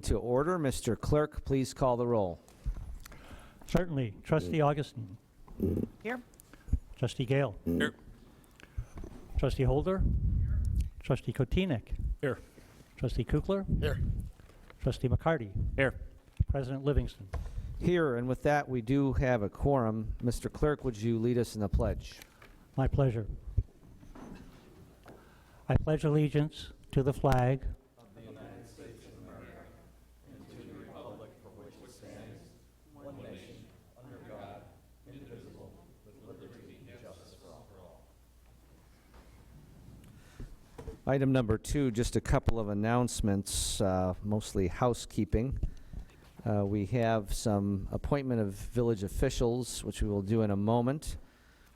To order, Mr. Clerk, please call the roll. Certainly. Trustee Augustine. Here. Trustee Gale. Here. Trustee Holder. Trustee Kotinik. Here. Trustee Kukler. Here. Trustee McCarty. Here. President Livingston. Here, and with that, we do have a quorum. Mr. Clerk, would you lead us in the pledge? My pleasure. I pledge allegiance to the flag Item number 2, just a couple of announcements, mostly housekeeping. We have some appointment of village officials, which we will do in a moment.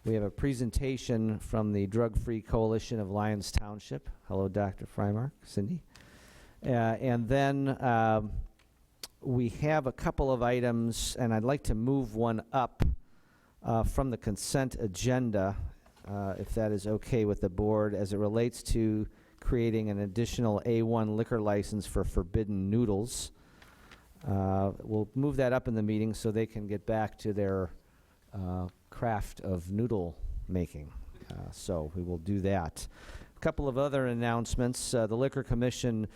We have a presentation from the Drug-Free Coalition of Lyons Township. Hello, Dr. Freimark, Cindy. And then we have a couple of items, and I'd like to move one up from the consent agenda, if that is okay with the board, as it relates to creating an additional A1 liquor license for Forbidden Noodles. We'll move that up in the meeting so they can get back to their craft of noodle making. So we will do that. A couple of other announcements. The Liquor Commission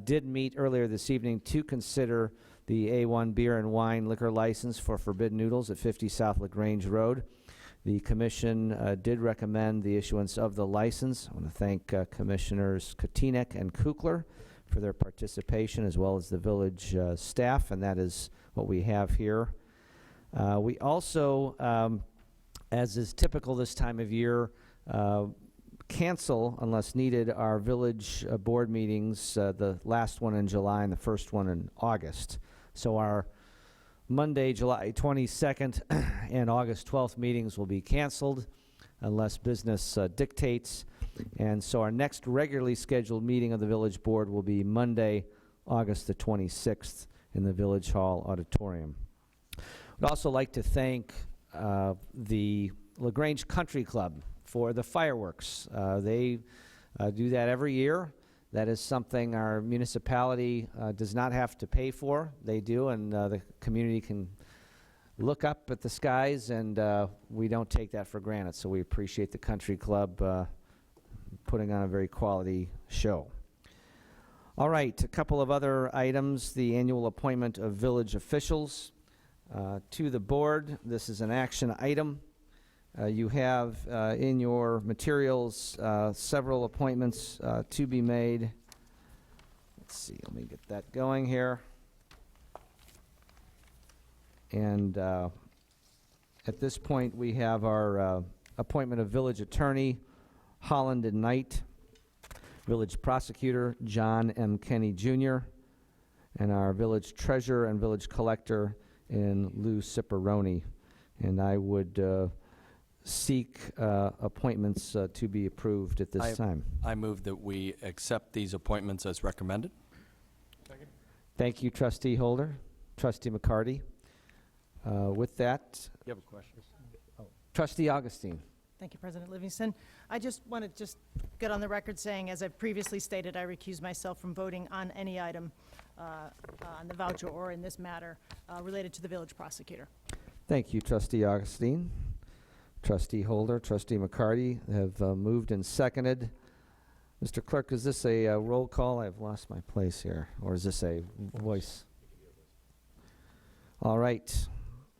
did meet earlier this evening to consider the A1 beer and wine liquor license for Forbidden Noodles at 50 South Grange Road. The Commission did recommend the issuance of the license. I want to thank Commissioners Kotinik and Kukler for their participation, as well as the village staff, and that is what we have here. We also, as is typical this time of year, cancel, unless needed, our village board meetings, the last one in July and the first one in August. So our Monday, July 22nd and August 12th meetings will be canceled unless business dictates. And so our next regularly scheduled meeting of the village board will be Monday, August the 26th in the Village Hall Auditorium. I'd also like to thank the LaGrange Country Club for the fireworks. They do that every year. That is something our municipality does not have to pay for. They do, and the community can look up at the skies, and we don't take that for granted. So we appreciate the Country Club putting on a very quality show. All right, a couple of other items. The annual appointment of village officials to the board. This is an action item. You have in your materials several appointments to be made. Let's see, let me get that going here. And at this point, we have our appointment of village attorney, Holland and Knight, village prosecutor, John M. Kenny Jr., and our village treasurer and village collector in Lou Ciparoni. And I would seek appointments to be approved at this time. I move that we accept these appointments as recommended. Second. Thank you, Trustee Holder. Trustee McCarty. With that, You have a question? Trustee Augustine. Thank you, President Livingston. I just want to get on the record saying, as I've previously stated, I recuse myself from voting on any item on the voucher or in this matter related to the village prosecutor. Thank you, Trustee Augustine. Trustee Holder, Trustee McCarty have moved and seconded. Mr. Clerk, is this a roll call? I've lost my place here. Or is this a voice? All right.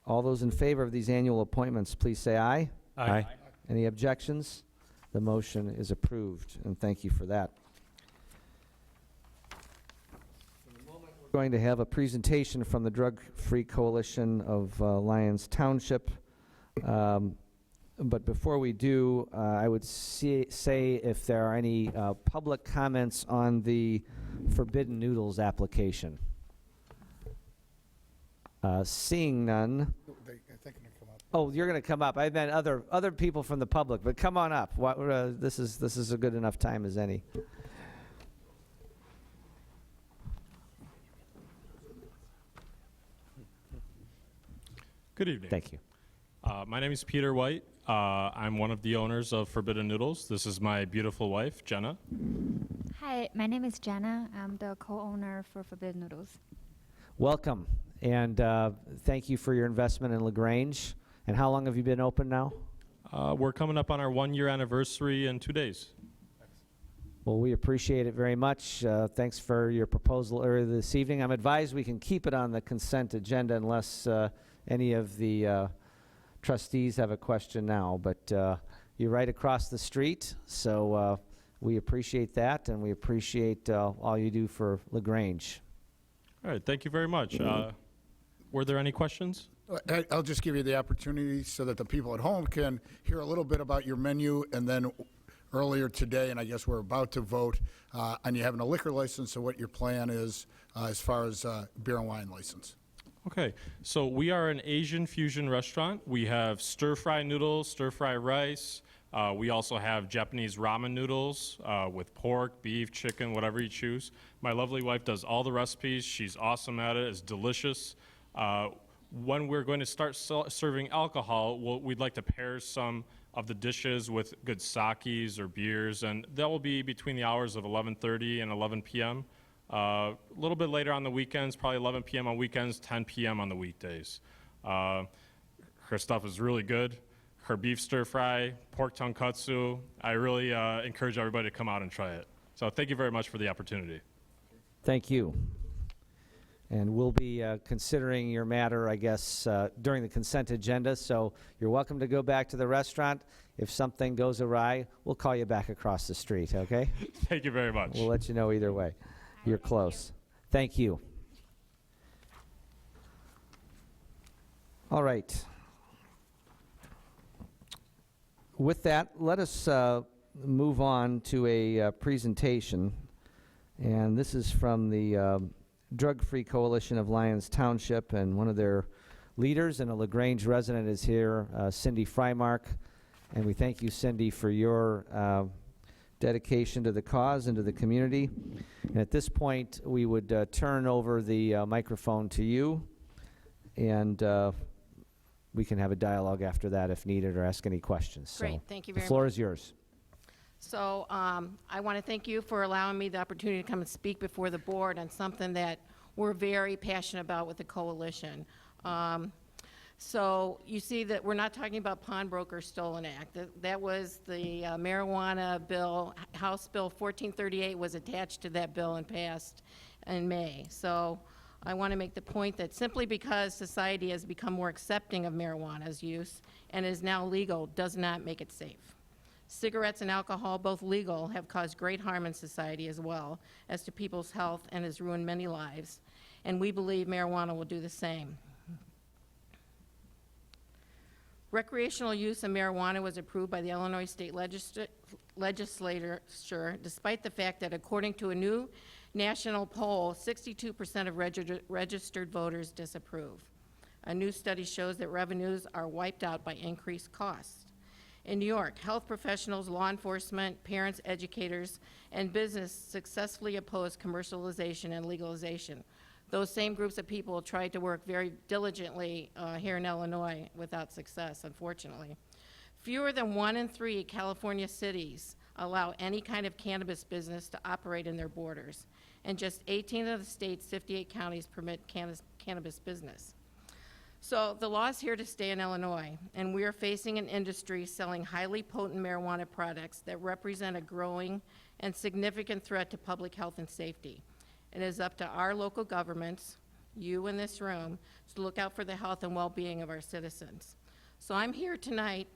All those in favor of these annual appointments, please say aye. Aye. Any objections? The motion is approved, and thank you for that. We're going to have a presentation from the Drug-Free Coalition of Lyons Township. But before we do, I would say if there are any public comments on the Forbidden Noodles application. Seeing none. I think I'm gonna come up. Oh, you're going to come up. I meant other people from the public, but come on up. This is a good enough time as any. Good evening. Thank you. My name is Peter White. I'm one of the owners of Forbidden Noodles. This is my beautiful wife, Jenna. Hi, my name is Jenna. I'm the co-owner for Forbidden Noodles. Welcome, and thank you for your investment in LaGrange. And how long have you been open now? We're coming up on our 1-year anniversary in 2 days. Well, we appreciate it very much. Thanks for your proposal earlier this evening. I'm advised we can keep it on the consent agenda unless any of the trustees have a question now, but you're right across the street, so we appreciate that, and we appreciate all you do for LaGrange. All right, thank you very much. Were there any questions? I'll just give you the opportunity so that the people at home can hear a little bit about your menu, and then earlier today, and I guess we're about to vote, on you having a liquor license, so what your plan is as far as beer and wine license. Okay, so we are an Asian fusion restaurant. We have stir-fry noodles, stir-fry rice. We also have Japanese ramen noodles with pork, beef, chicken, whatever you choose. My lovely wife does all the recipes. She's awesome at it. It's delicious. When we're going to start serving alcohol, we'd like to pair some of the dishes with good sakis or beers, and that will be between the hours of 11:30 and 11 p.m. A little bit later on the weekends, probably 11 p.m. on weekends, 10 p.m. on the weekdays. Her stuff is really good. Her beef stir fry, pork tonkatsu. I really encourage everybody to come out and try it. So thank you very much for the opportunity. Thank you. And we'll be considering your matter, I guess, during the consent agenda, so you're welcome to go back to the restaurant. If something goes awry, we'll call you back across the street, okay? Thank you very much. We'll let you know either way. You're close. Thank you. All right. With that, let us move on to a presentation. And this is from the Drug-Free Coalition of Lyons Township, and one of their leaders and a LaGrange resident is here, Cindy Frymark. And we thank you, Cindy, for your dedication to the cause and to the community. And at this point, we would turn over the microphone to you, and we can have a dialogue after that if needed, or ask any questions. Great, So thank you very the floor much. is yours. So I want to thank you for allowing me the opportunity to come and speak before the board on something that we're very passionate about with the coalition. So you see that we're not talking about Pawnbroker Stolen Act. That was the marijuana bill. House Bill 1438 was attached to that bill and passed in May. So I want to make the point that simply because society has become more accepting of marijuana's use and is now legal does not make it safe. Cigarettes and alcohol, both legal, have caused great harm in society as well as to people's health and has ruined many lives. And we believe marijuana will do the same. Recreational use of marijuana was approved by the Illinois State Legislature, despite the fact that according to a new national poll, 62% of registered voters disapprove. A new study shows that revenues are wiped out by increased costs. In New York, health professionals, law enforcement, parents, educators, and business successfully opposed commercialization and legalization. Those same groups of people tried to work very diligently here in Illinois without success, unfortunately. Fewer than 1 in 3 California cities allow any kind of cannabis business to operate in their borders, and just 18 of the state's 58 counties permit cannabis business. So the law is here to stay in Illinois, and we are facing an industry selling highly potent marijuana products that represent a growing and significant threat to public health and safety. It is up to our local governments, you in this room, to look out for the health and well-being of our citizens. So I'm here tonight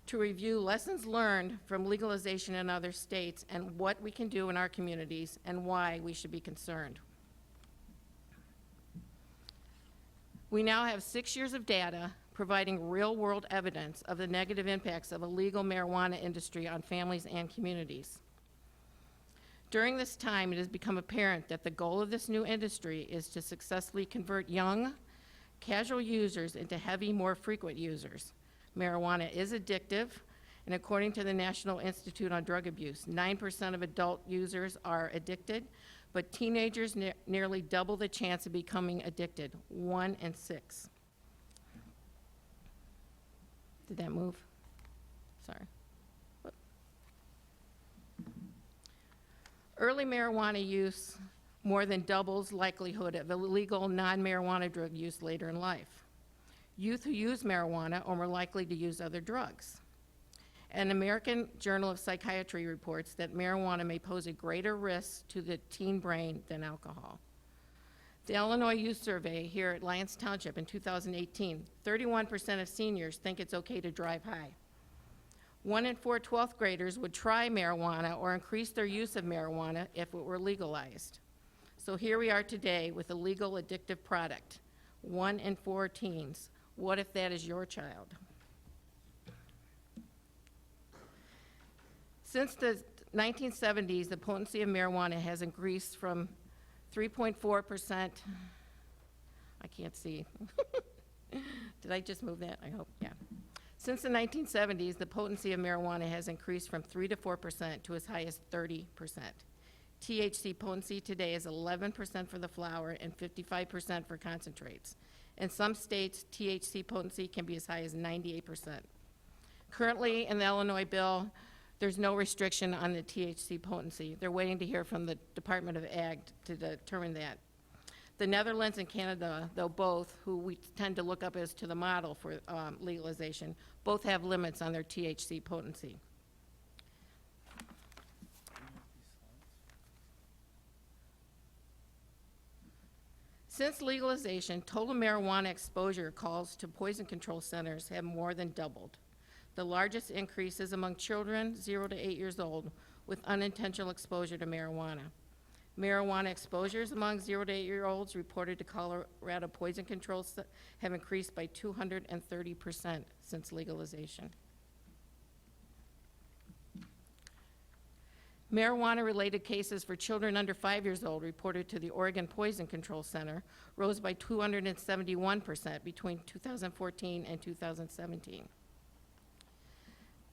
to review lessons learned from legalization in other states and what we can do in our communities and why we should be concerned. We now have 6 years of data providing real-world evidence of the negative impacts of a legal marijuana industry on families and communities. During this time, it has become apparent that the goal of this new industry is to successfully convert young, casual users into heavy, more frequent users. Marijuana is addictive, and according to the National Institute on Drug Abuse, 9% of adult users are addicted, but teenagers nearly double the chance of becoming addicted, 1 in 6. Did that move? Sorry. Early marijuana use more than doubles likelihood of illegal non-marijuana drug use later in life. Youth who use marijuana are more likely to use other drugs. An American Journal of Psychiatry reports that marijuana may pose a greater risk to the teen brain than alcohol. The Illinois Youth Survey here at Lyons Township in 2018, 31% of seniors think it's okay to drive high. 1 in 4 12th graders would try marijuana or increase their use of marijuana if it were legalized. So here we are today with a legal addictive product. 1 in 4 teens. What if that is your child? Since the 1970s, the potency of marijuana has increased from 3.4%, I can't see. Did I just move that? I hope, yeah. Since the 1970s, the potency of marijuana has increased from 3 to 4% to as high as 30%. THC potency today is 11% for the flower and 55% for concentrates. In some states, THC potency can be as high as 98%. Currently, in the Illinois bill, there's no restriction on the THC potency. They're waiting to hear from the Department of Ag to determine that. The Netherlands and Canada, though both, who we tend to look up as to the model for legalization, both have limits on their THC potency. Since legalization, total marijuana exposure calls to poison control centers have more than doubled. The largest increase is among children 0 to 8 years old with unintentional exposure to marijuana. Marijuana exposures among 0 to 8-year-olds reported to Colorado Poison Control have increased by 230% since legalization. Marijuana-related cases for children under 5 years old reported to the Oregon Poison Control Center rose by 271% between 2014 and 2017.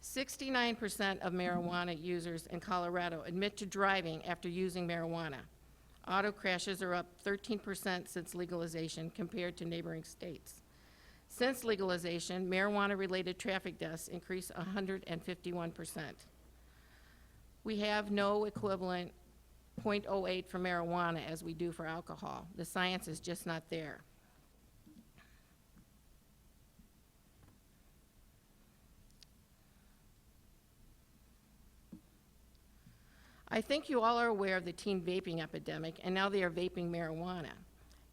69% of marijuana users in Colorado admit to driving after using marijuana. Auto crashes are up 13% since legalization compared to neighboring states. Since legalization, marijuana-related traffic deaths increased 151%. We have no equivalent .08 for marijuana as we do for alcohol. The science is just not there. I think you all are aware of the teen vaping epidemic, and now they are vaping marijuana.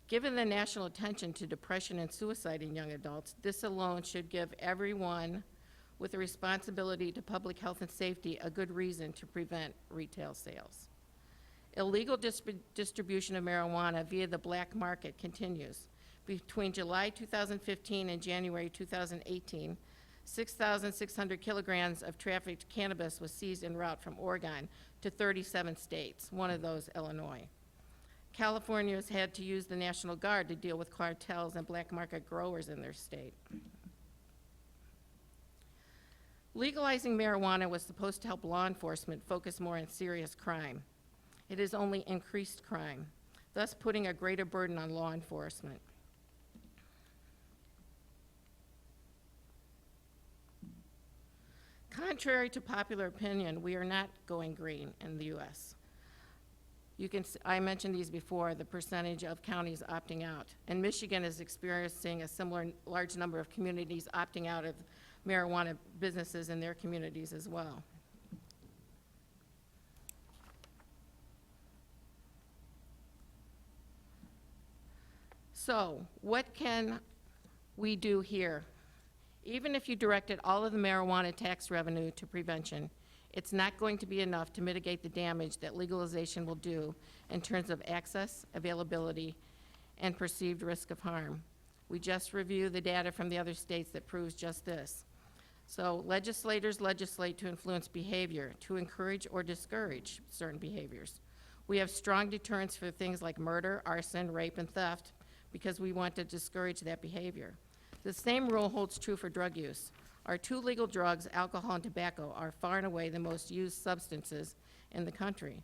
Given the national attention to depression and suicide in young adults, this alone should give everyone with a responsibility to public health and safety a good reason to prevent retail sales. Illegal distribution of marijuana via the black market continues. Between July 2015 and January 2018, 6,600 kilograms of trafficked cannabis was seized en route from Oregon to 37 states, one of those Illinois. California has had to use the National Guard to deal with cartels and black market growers in their state. Legalizing marijuana was supposed to help law enforcement focus more on serious crime. It has only increased crime, thus putting a greater burden on law enforcement. Contrary to popular opinion, we are not going green in the U.S. I mentioned these before, the percentage of counties opting out. And Michigan is experiencing a similar large number of communities opting out of marijuana businesses in their communities as well. So, what can we do here? Even if you directed all of the marijuana tax revenue to prevention, it's not going to be enough to mitigate the damage that legalization will do in terms of access, availability, and perceived risk of harm. We just reviewed the data from the other states that proves just this. So legislators legislate to influence behavior, to encourage or discourage certain behaviors. We have strong deterrents for things like murder, arson, rape, and theft because we want to discourage that behavior. The same rule holds true for drug use. Our two legal drugs, alcohol and tobacco, are far and away the most used substances in the country.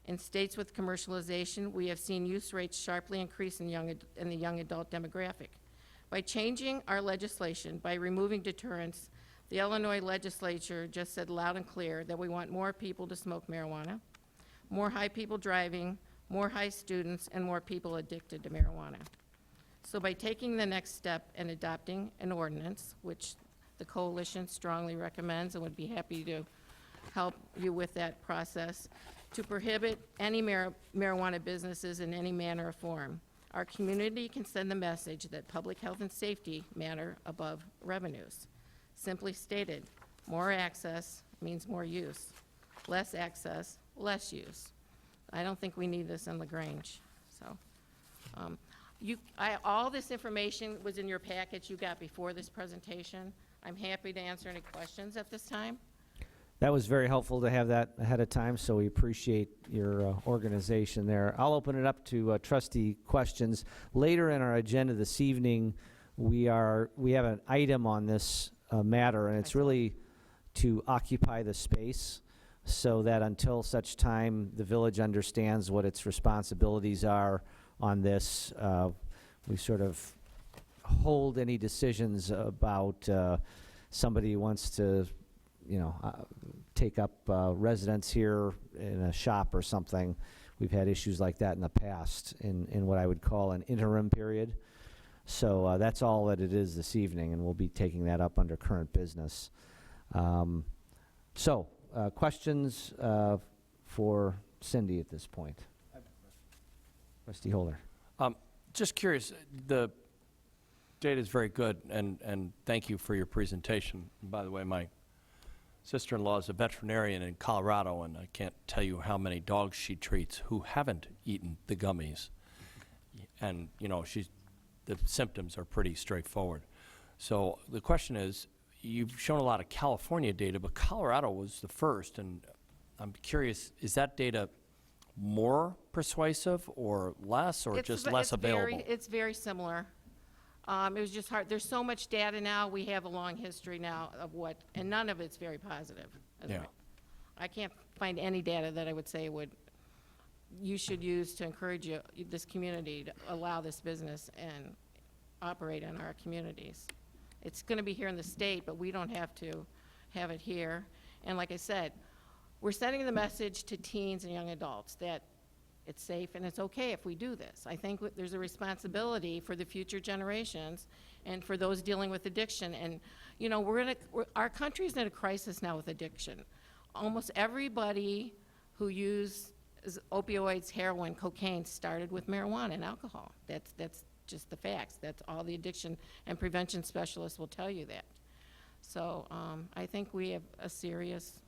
In states with commercialization, we have seen use rates sharply increase in the young adult demographic. By changing our legislation, by removing deterrents, the Illinois legislature just said loud and clear that we want more people to smoke marijuana, more high people driving, more high students, and more people addicted to marijuana. So by taking the next step and adopting an ordinance, which the coalition strongly recommends and would be happy to help you with that process, to prohibit any marijuana businesses in any manner or form, our community can send the message that public health and safety matter above revenues. Simply stated, more access means more use. Less access, less use. I don't think we need this in LaGrange, so. All this information was in your package you got before this presentation. I'm happy to answer any questions at this time. That was very helpful to have that ahead of time, so we appreciate your organization there. I'll open it up to trustee questions. Later in our agenda this evening, we have an item on this matter, and it's really to occupy the space so that until such time the village understands what its responsibilities are on this, we sort of hold any decisions about somebody who wants to take up residence here in a shop or something. We've had issues like that in the past in what I would call an interim period. So that's all that it is this evening, and we'll be taking that up under current business. Questions for Cindy at this point? Trustee Holder. Just curious, the data is very good, and thank you for your presentation. And by the way, my sister-in-law is a veterinarian in Colorado, and I can't tell you how many dogs she treats who haven't eaten the gummies. And, the symptoms are pretty straightforward. So the question is, you've shown a lot of California data, but Colorado was the first, and I'm curious, is that data more persuasive or less, or just less available? It's very similar. It was just hard. There's so much data now. We have a long history now of and none of it's very positive. Yeah. I can't find any data that I would say you should use to encourage this community to allow this business and operate in our communities. It's going to be here in the state, but we don't have to have it here. And like I said, we're sending the message to teens and young adults that it's safe and it's okay if we do this. I think there's a responsibility for the future generations and for those dealing with addiction. And, our country's in a crisis now with addiction. Almost everybody who uses opioids, heroin, cocaine started with marijuana and alcohol. That's just the facts. That's all the addiction and prevention specialists will tell you that. So I think we have a serious,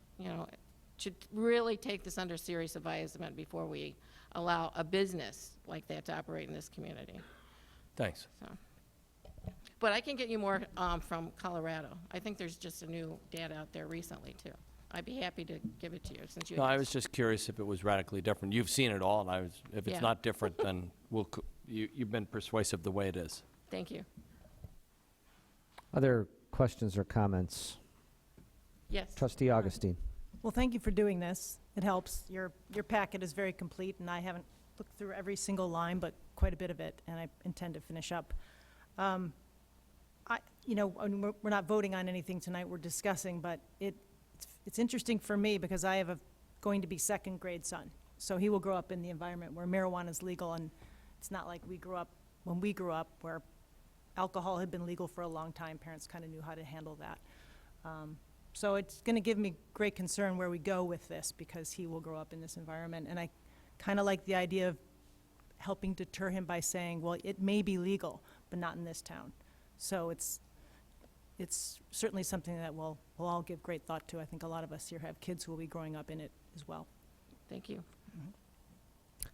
should really take this under serious advisement before we allow a business like that to operate in this community. Thanks. So, but I can get you more from Colorado. I think there's just a new data out there recently too. I'd be happy to give it to you since you. No, I was just curious if it was radically different. You've seen it all, and if it's Yeah. not different, then you've been persuasive the way it is. Thank you. Other questions or comments? Yes. Trustee Augustine. Well, thank you for doing this. It helps. Your packet is very complete, and I haven't looked through every single line, but quite a bit of it, and I intend to finish up. We're not voting on anything tonight, we're discussing, but it's interesting for me because I have a going to be second grade son. So he will grow up in the environment where marijuana is legal, and it's not like when we grew up where alcohol had been legal for a long time. Parents kind of knew how to handle that. So it's going to give me great concern where we go with this because he will grow up in this environment. And I kind of like the idea of helping deter him by saying, well, it may be legal, but not in this town. So it's certainly something that we'll all give great thought to. I think a lot of us here have kids who will be growing up in it as well. Thank you.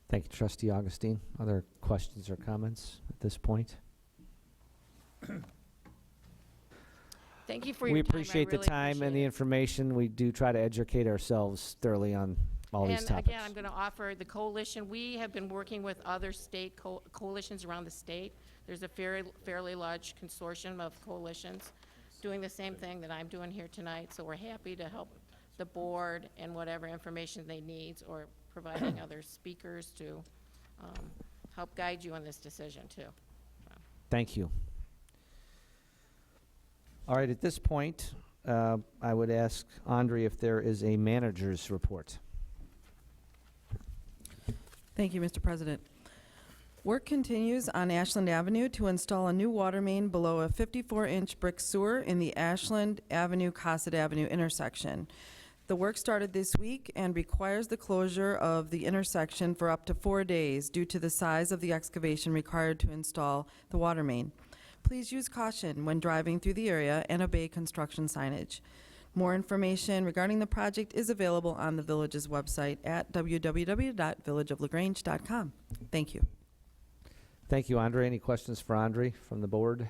Thank you, Trustee Augustine. Other questions or comments at this point? Thank you for your We time. I appreciate the really time and the appreciate it. information. We do try to educate ourselves thoroughly on all these And topics. again, I'm going to offer the coalition. We have been working with other state coalitions around the state. There's a fairly large consortium of coalitions doing the same thing that I'm doing here tonight. So we're happy to help the board and whatever information they need, or providing other speakers to help guide you on this decision too. Thank you. All right, at this point, I would ask Andre if there is a manager's report. Thank you, Mr. President. Work continues on Ashland Avenue to install a new water main below a 54-inch brick sewer in the Ashland Avenue-Cossett Avenue intersection. The work started this week and requires the closure of the intersection for up to 4 days due to the size of the excavation required to install the water main. Please use caution when driving through the area and obey construction signage. More information regarding the project is available on the village's website at www.villageoflagrange.com. Thank you. Thank you, Andre. Any questions for Andre from the board?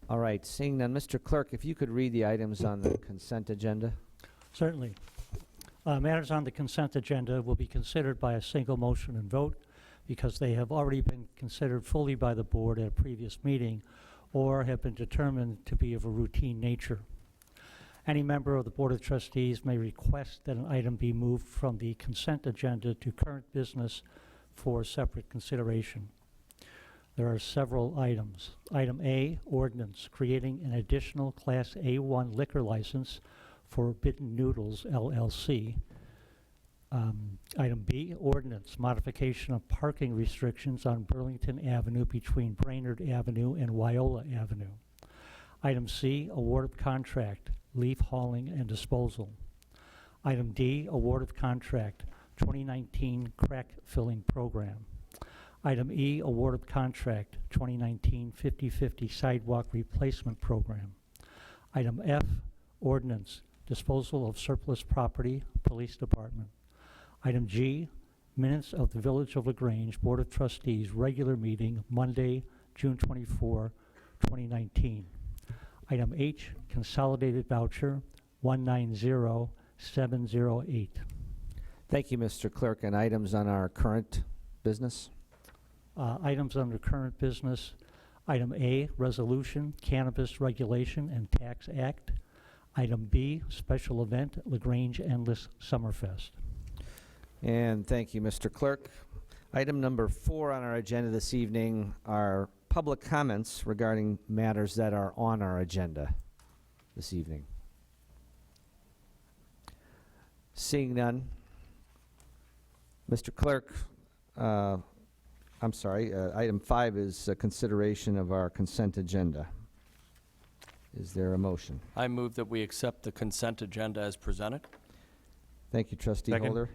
All right, seeing none, Mr. Clerk, if you could read the items on the consent agenda. Certainly. Matters on the consent agenda will be considered by a single motion and vote because they have already been considered fully by the board at a previous meeting or have been determined to be of a routine nature. Any member of the Board of Trustees may request that an item be moved from the consent agenda to current business for separate consideration. There are several items. Item A, ordinance creating an additional Class A1 liquor license for Bitten Noodles LLC. Item B, ordinance modification of parking restrictions on Burlington Avenue between Brainerd Avenue and Wyola Avenue. Item C, award of contract, leaf hauling and disposal. Item D, award of contract, 2019 crack filling program. Item E, award of contract, 2019 50/50 sidewalk replacement program. Item F, ordinance, disposal of surplus property, police department. Item G, minutes of the Village of LaGrange Board of Trustees regular meeting Monday, June 24, 2019. Item H, consolidated voucher 190708. Thank you, Mr. Clerk. And items on our current business? Items under current business. Item A, resolution, Cannabis Regulation and Tax Act. Item B, special event, LaGrange Endless Summerfest. And thank you, Mr. Clerk. Item number 4 on our agenda this evening are public comments regarding matters that are on our agenda this evening. Seeing none, Mr. Clerk, I'm sorry, item 5 is consideration of our consent agenda. Is there a motion? I move that we accept the consent agenda as presented. Thank you, Trustee Second. Holder.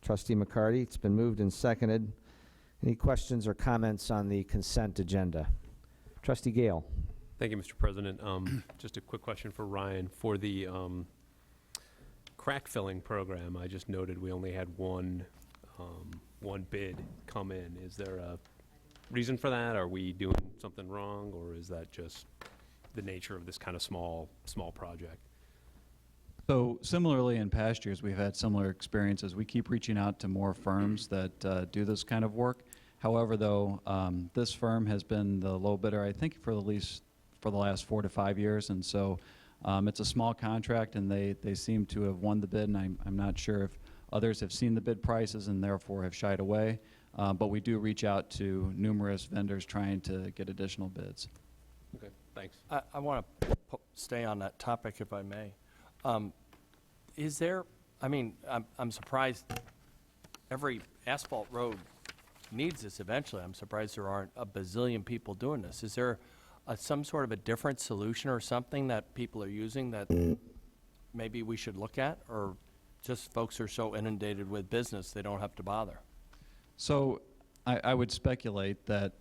Trustee McCarty, it's been moved and seconded. Any questions or comments on the consent agenda? Trustee Gale. Thank you, Mr. President. Just a quick question for Ryan. For the crack filling program, I just noted we only had one bid come in. Is there a reason for that? Are we doing something wrong, or is that just the nature of this kind of small project? So similarly, in past years, we've had similar experiences. We keep reaching out to more firms that do this kind of work. However, though, this firm has been the low bidder, I think, for the last 4 to 5 years, and so it's a small contract, and they seem to have won the bid, and I'm not sure if others have seen the bid prices and therefore have shied away, but we do reach out to numerous vendors trying to get additional bids. Okay, thanks. I want to stay on that topic, if I may. Is there, I mean, I'm surprised every asphalt road needs this eventually. I'm surprised there aren't a bazillion people doing this. Is there some sort of a different solution or something that people are using that maybe we should look at? Or just folks are so inundated with business they don't have to bother? So I would speculate that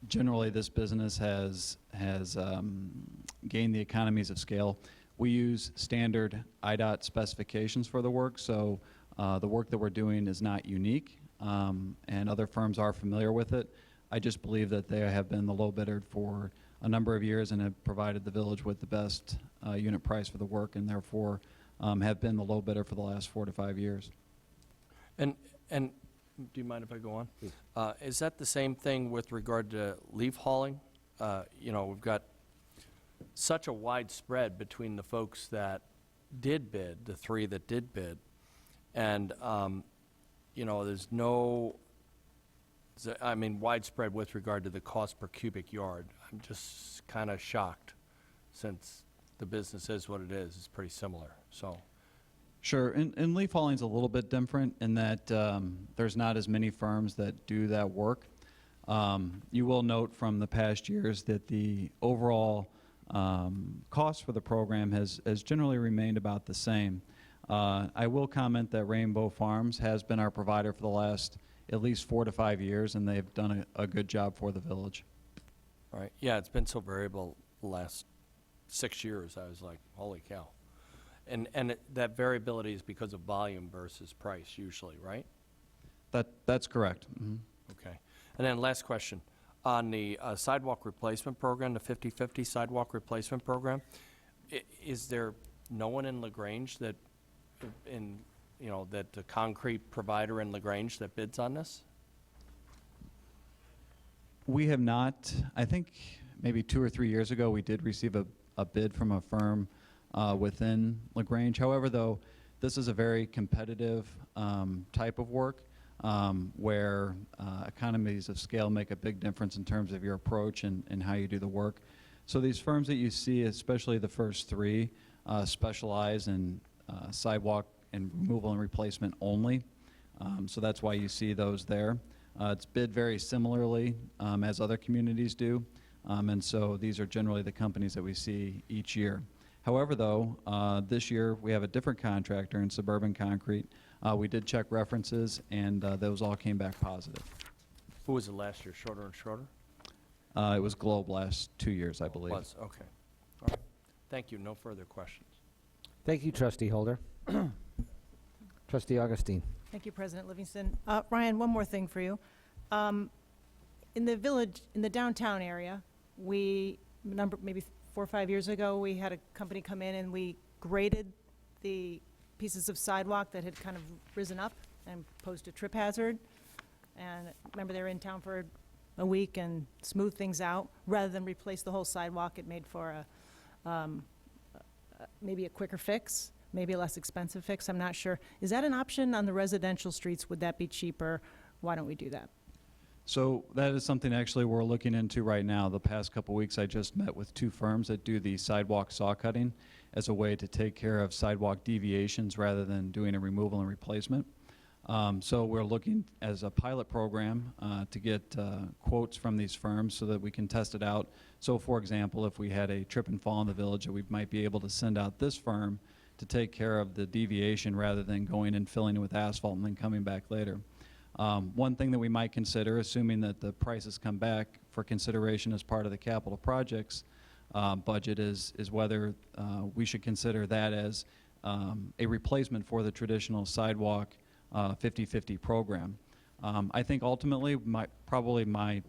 generally this business has gained the economies of scale. We use standard IDOT specifications for the work, so the work that we're doing is not unique, and other firms are familiar with it. I just believe that they have been the low bidder for a number of years and have provided the village with the best unit price for the work, and therefore have been the low bidder for the last 4 to 5 years. And do you mind if I go on? Is that the same thing with regard to leaf hauling? We've got such a wide spread between the folks that did bid, the 3 that did bid, and there's no, widespread with regard to the cost per cubic yard. I'm just kind of shocked, since the business is what it is. It's pretty similar. So Sure, and leaf hauling's a little bit different in that there's not as many firms that do that work. You will note from the past years that the overall cost for the program has generally remained about the same. I will comment that Rainbow Farms has been our provider for the last at least 4 to 5 years, and they've done a good job for the village. Right, yeah, it's been so variable the last 6 years. I was like, holy cow. And that variability is because of volume versus price usually, right? That's correct. Mhm. Okay. And then last question. On the sidewalk replacement program, the 50/50 sidewalk replacement program, is there no one in LaGrange that, that the concrete provider in LaGrange that bids on this? We have not. I think maybe 2 or 3 years ago we did receive a bid from a firm within LaGrange. However, though, this is a very competitive type of work where economies of scale make a big difference in terms of your approach and how you do the work. So these firms that you see, especially the first 3, specialize in sidewalk and removal and replacement only. So that's why you see those there. It's bid very similarly as other communities do. And so these are generally the companies that we see each year. However, though, this year we have a different contractor in Suburban Concrete. We did check references, and those all came back positive. Who was it last year, Shorter and Shorter? It was Globe last 2 years, I believe. Was, okay. All right. Thank you, no further questions. Thank you, Trustee Holder. Trustee Augustine. Thank you, President Livingston. Ryan, one more thing for you. In the village, in the downtown area, maybe 4 or 5 years ago, we had a company come in and we graded the pieces of sidewalk that had kind of risen up and posed a trip hazard. And remember, they were in town for a week and smoothed things out. Rather than replace the whole sidewalk, it made for maybe a quicker fix, maybe a less expensive fix. I'm not sure. Is that an option on the residential streets? Would that be cheaper? Why don't we do that? So that is something actually we're looking into right now. The past couple weeks, I just met with 2 firms that do the sidewalk saw cutting as a way to take care of sidewalk deviations rather than doing a removal and replacement. So we're looking as a pilot program to get quotes from these firms so that we can test it out. So for example, if we had a trip and fall in the village, we might be able to send out this firm to take care of the deviation rather than going and filling it with asphalt and then coming back later. One thing that we might consider, assuming that the prices come back for consideration as part of the capital projects budget, is whether we should consider that as a replacement for the traditional sidewalk 50/50 program. I think ultimately, my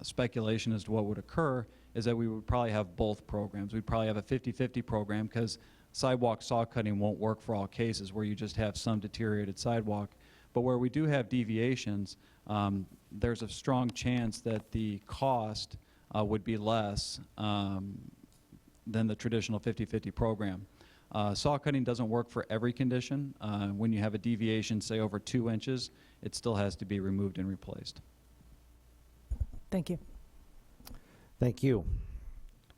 speculation as to what would occur is that we would probably have both programs. We'd probably have a 50/50 program because sidewalk saw cutting won't work for all cases where you just have some deteriorated sidewalk. But where we do have deviations, there's a strong chance that the cost would be less than the traditional 50/50 program. Saw cutting doesn't work for every condition. When you have a deviation, say over 2 inches, it still has to be removed and replaced. Thank you. Thank you.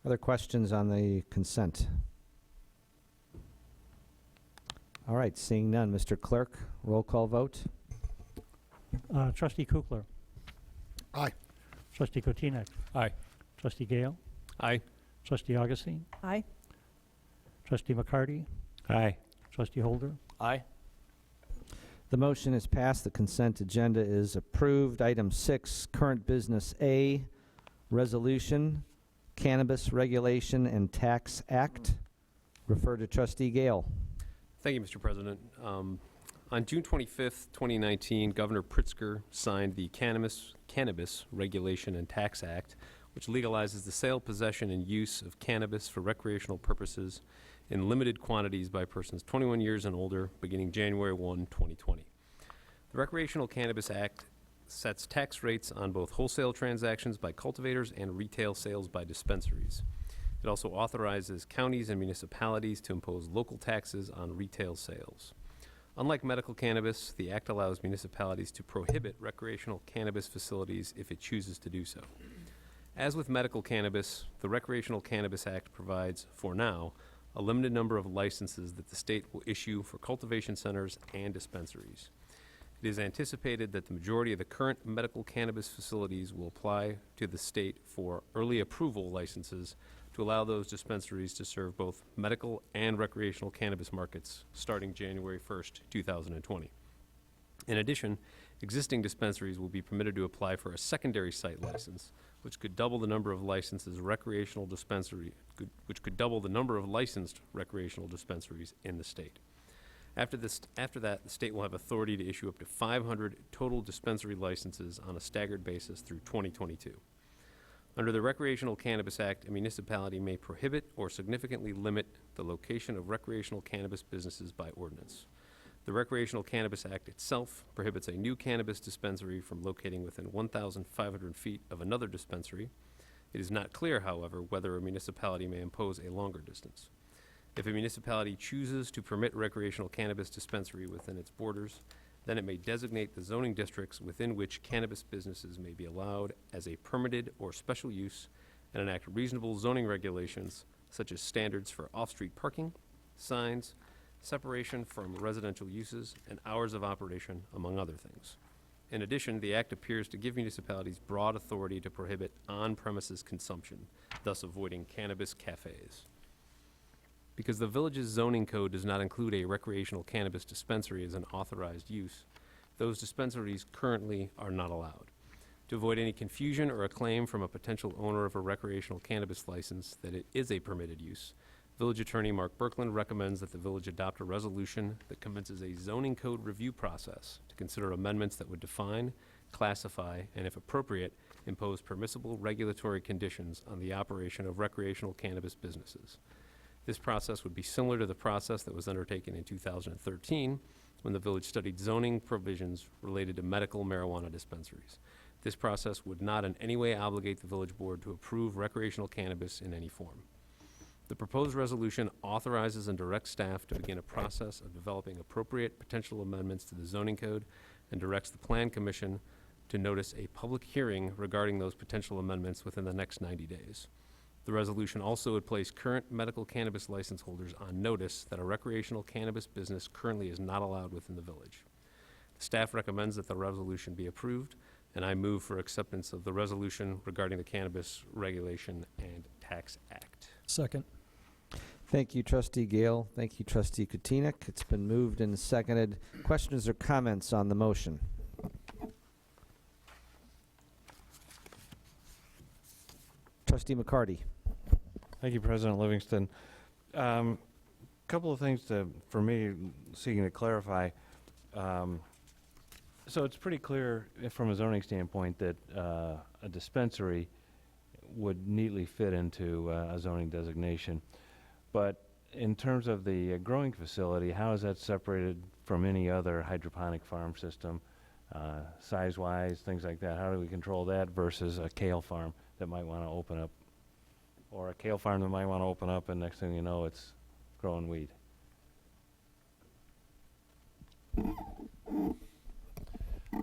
Other questions on the consent? All right, seeing none. Mr. Clerk, roll call vote. Trustee Kukler. Aye. Trustee Kotinek. Aye. Trustee Gale. Aye. Trustee Augustine. Aye. Trustee McCarty. Aye. Trustee Holder. Aye. The motion is passed. The consent agenda is approved. Item 6, current business A, resolution, Cannabis Regulation and Tax Act. Refer to Trustee Gale. Thank you, Mr. President. On June 25th, 2019, Governor Pritzker signed the Cannabis Regulation and Tax Act, which legalizes the sale, possession, and use of cannabis for recreational purposes in limited quantities by persons 21 years and older, beginning January 1, 2020. The Recreational Cannabis Act sets tax rates on both wholesale transactions by cultivators and retail sales by dispensaries. It also authorizes counties and municipalities to impose local taxes on retail sales. Unlike medical cannabis, the Act allows municipalities to prohibit recreational cannabis facilities if it chooses to do so. As with medical cannabis, the Recreational Cannabis Act provides, for now, a limited number of licenses that the state will issue for cultivation centers and dispensaries. It is anticipated that the majority of the current medical cannabis facilities will apply to the state for early approval licenses to allow those dispensaries to serve both medical and recreational cannabis markets starting January 1st, 2020. In addition, existing dispensaries will be permitted to apply for a secondary site license, which could double the number of licensed recreational dispensaries in the state. After that, the state will have authority to issue up to 500 total dispensary licenses on a staggered basis through 2022. Under the Recreational Cannabis Act, a municipality may prohibit or significantly limit the location of recreational cannabis businesses by ordinance. The Recreational Cannabis Act itself prohibits a new cannabis dispensary from locating within 1,500 feet of another dispensary. It is not clear, however, whether a municipality may impose a longer distance. If a municipality chooses to permit recreational cannabis dispensary within its borders, then it may designate the zoning districts within which cannabis businesses may be allowed as a permitted or special use and enact reasonable zoning regulations such as standards for off-street parking, signs, separation from residential uses, and hours of operation, among other things. In addition, the Act appears to give municipalities broad authority to prohibit on-premises consumption, thus avoiding cannabis cafes. Because the village's zoning code does not include a recreational cannabis dispensary as an authorized use, those dispensaries currently are not allowed. To avoid any confusion or a claim from a potential owner of a recreational cannabis license that it is a permitted use, Village Attorney Mark Birkeland recommends that the village adopt a resolution that commences a zoning code review process to consider amendments that would define, classify, and if appropriate, impose permissible regulatory conditions on the operation of recreational cannabis businesses. This process would be similar to the process that was undertaken in 2013 when the village studied zoning provisions related to medical marijuana dispensaries. This process would not in any way obligate the village board to approve recreational cannabis in any form. The proposed resolution authorizes and directs staff to begin a process of developing appropriate potential amendments to the zoning code and directs the Plan Commission to notice a public hearing regarding those potential amendments within the next 90 days. The resolution also would place current medical cannabis license holders on notice that a recreational cannabis business currently is not allowed within the village. Staff recommends that the resolution be approved, and I move for acceptance of the resolution regarding the Cannabis Regulation and Tax Act. Second. Thank you, Trustee Gale. Thank you, Trustee Kutinek. It's been moved and seconded. Questions or comments on the motion? Trustee McCarty. Thank you, President Livingston. Couple of things for me seeking to clarify. So it's pretty clear from a zoning standpoint that a dispensary would neatly fit into a zoning designation. But in terms of the growing facility, how is that separated from any other hydroponic farm system, size-wise, things like that? How do we control that versus a kale farm that might want to open up, or a kale farm that might want to open up and next thing you know, it's growing weed?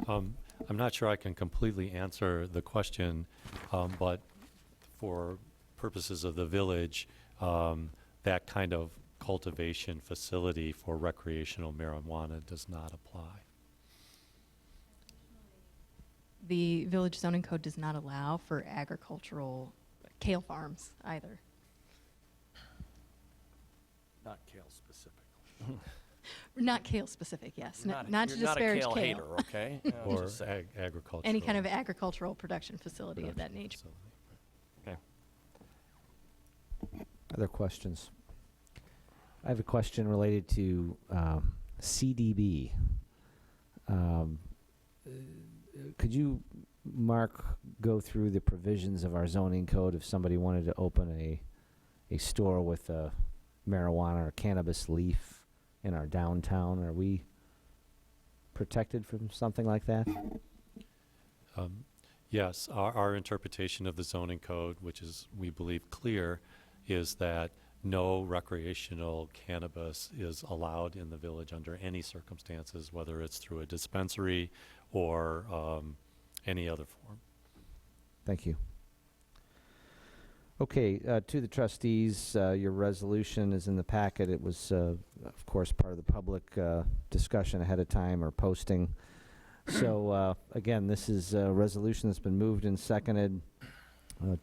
I'm not sure I can completely answer the question, but for purposes of the village, that kind of cultivation facility for recreational marijuana does not apply. The village zoning code does not allow for agricultural kale farms either. Not kale specific. Not kale specific, yes. You're Not to you're not a disparage kale kale. hater, okay? Or agricultural. Any kind of agricultural production facility of that nature. facility. Other questions? I have a question related to CDB. Could you, Mark, go through the provisions of our zoning code if somebody wanted to open a store with a marijuana or cannabis leaf in our downtown? Are we protected from something like that? Yes, our interpretation of the zoning code, which is, we believe, clear, is that no recreational cannabis is allowed in the village under any circumstances, whether it's through a dispensary or any other form. Thank you. Okay, to the trustees, your resolution is in the packet. It was, of course, part of the public discussion ahead of time or posting. So, again, this is a resolution that's been moved and seconded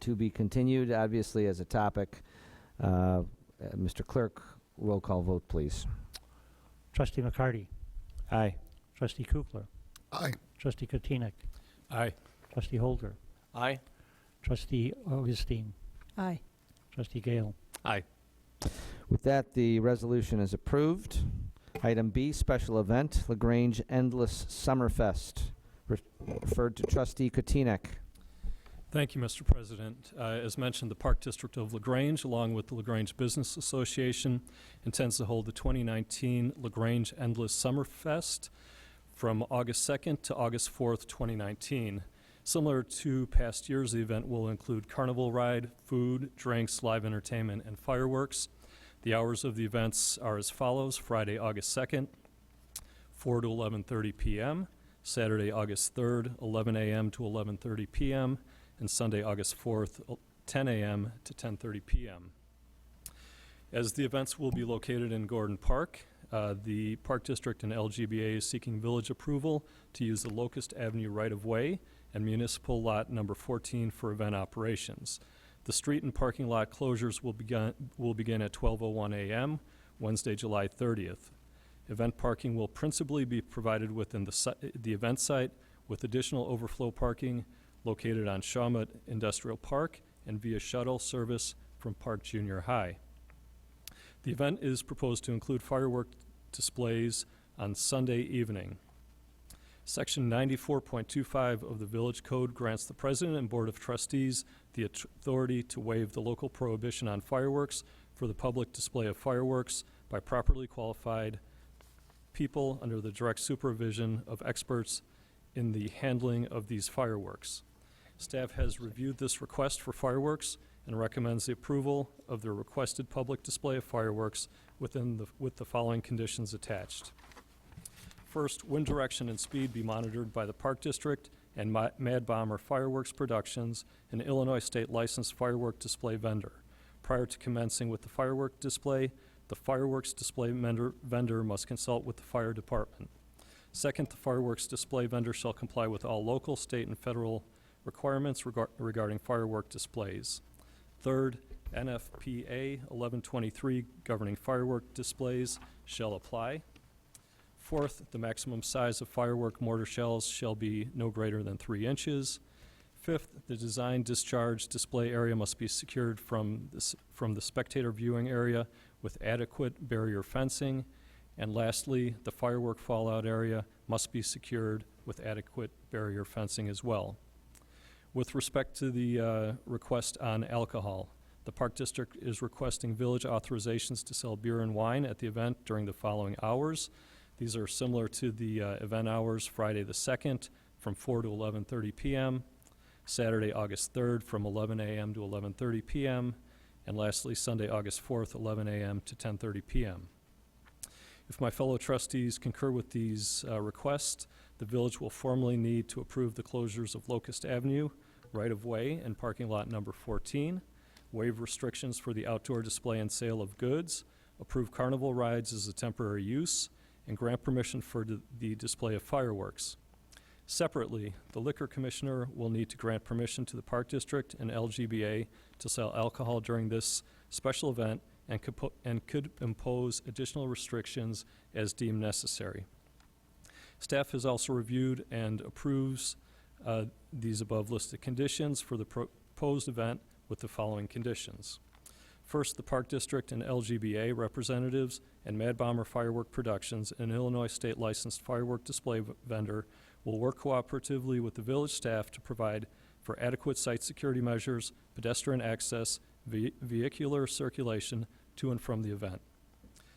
to be continued, obviously, as a topic. Mr. Clerk, roll call vote, please. Trustee McCarty. Aye. Trustee Kukler. Aye. Trustee Kotinek. Aye. Trustee Holder. Aye. Trustee Augustine. Aye. Trustee Gale. Aye. With that, the resolution is approved. Item B, special event, LaGrange Endless Summerfest. Referred to Trustee Kotinek. Thank you, Mr. President. As mentioned, the Park District of LaGrange, along with the LaGrange Business Association, intends to hold the 2019 LaGrange Endless Summerfest from August 2nd to August 4th, 2019. Similar to past years, the event will include carnival ride, food, drinks, live entertainment, and fireworks. The hours of the events are as follows: Friday, August 2nd, 4 to 11:30 p.m., Saturday, August 3rd, 11 a.m. to 11:30 p.m., and Sunday, August 4th, 10 a.m. to 10:30 p.m. As the events will be located in Gordon Park, the Park District and LGBA is seeking village approval to use the Locust Avenue right-of-way and municipal lot number 14 for event operations. The street and parking lot closures will begin at 12:01 a.m., Wednesday, July 30th. Event parking will principally be provided within the event site, with additional overflow parking located on Shawmut Industrial Park and via shuttle service from Park Junior High. The event is proposed to include firework displays on Sunday evening. Section 94.25 of the Village Code grants the President and Board of Trustees the authority to waive the local prohibition on fireworks for the public display of fireworks by properly qualified people under the direct supervision of experts in the handling of these fireworks. Staff has reviewed this request for fireworks and recommends the approval of the requested public display of fireworks with the following conditions attached. First, wind direction and speed be monitored by the Park District and Mad Bomber Fireworks Productions, an Illinois state licensed firework display vendor. Prior to commencing with the firework display, the fireworks display vendor must consult with the fire department. Second, the fireworks display vendor shall comply with all local, state, and federal requirements regarding firework displays. Third, NFPA 1123 governing firework displays shall apply. Fourth, the maximum size of firework mortar shells shall be no greater than 3 inches. Fifth, the design discharge display area must be secured from the spectator viewing area with adequate barrier fencing. And lastly, the firework fallout area must be secured with adequate barrier fencing as well. With respect to the request on alcohol, the Park District is requesting village authorizations to sell beer and wine at the event during the following hours. These are similar to the event hours: Friday the 2nd from 4 to 11:30 p.m., Saturday, August 3rd from 11 a.m. to 11:30 p.m., and lastly, Sunday, August 4th, 11 a.m. to 10:30 p.m. If my fellow trustees concur with these requests, the village will formally need to approve the closures of Locust Avenue, right-of-way, and parking lot number 14, waive restrictions for the outdoor display and sale of goods, approve carnival rides as a temporary use, and grant permission for the display of fireworks. Separately, the Liquor Commissioner will need to grant permission to the Park District and LGBA to sell alcohol during this special event and could impose additional restrictions as deemed necessary. Staff has also reviewed and approves these above listed conditions for the proposed event with the following conditions. First, the Park District and LGBA representatives and Mad Bomber Firework Productions, an Illinois state licensed firework display vendor, will work cooperatively with the village staff to provide for adequate site security measures, pedestrian access, vehicular circulation to and from the event.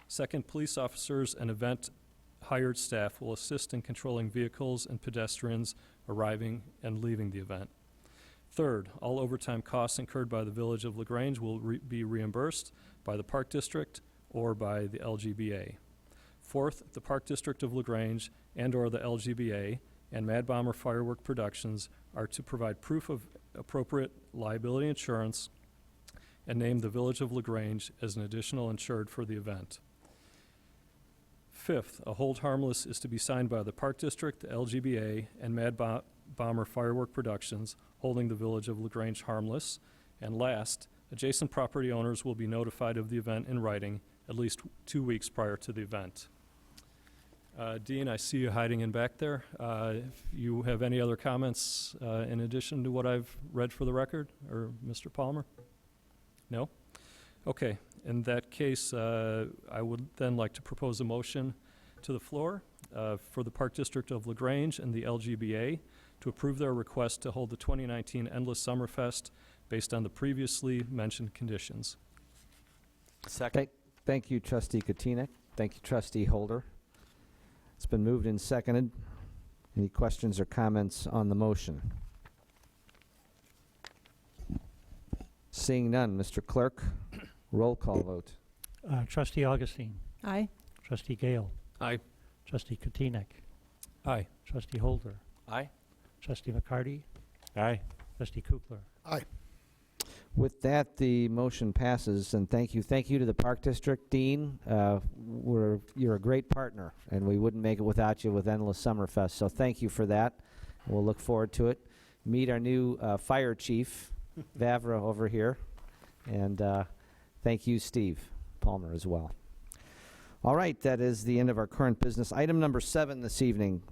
Second, police officers and event hired staff will assist in controlling vehicles and pedestrians arriving and leaving the event. Third, all overtime costs incurred by the Village of LaGrange will be reimbursed by the Park District or by the LGBA. Fourth, the Park District of LaGrange and/or the LGBA and Mad Bomber Firework Productions are to provide proof of appropriate liability insurance and name the Village of LaGrange as an additional insured for the event. Fifth, a hold harmless is to be signed by the Park District, the LGBA, and Bomber Firework Productions, holding the Village of LaGrange harmless. And last, adjacent property owners will be notified of the event in writing at least 2 weeks prior to the event. Dean, I see you hiding in back there. If you have any other comments in addition to what I've read for the record, or Mr. Palmer? No? Okay. In that case, I would then like to propose a motion to the floor for the Park District of LaGrange and the LGBA to approve their request to hold the 2019 Endless Summerfest based on the previously mentioned conditions. Second. Thank you, Trustee Katina. Thank you, Trustee Holder. It's been moved and seconded. Any questions or comments on the motion? Seeing none, Mr. Clerk, roll call vote. Trustee Augustine. Aye. Trustee Gale. Aye. Trustee Katina. Aye. Trustee Holder. Aye. Trustee McCarty. Aye. Trustee Kukler. Aye. With that, the motion passes, and thank you. Thank you to the Park District. Dean, you're a great partner, and we wouldn't make it without you with Endless Summerfest, so thank you for that. We'll look forward to it. Meet our new fire chief, Vavra, over here, and thank you, Steve Palmer, as well. All right, that is the end of our current business. Item number 7 this evening,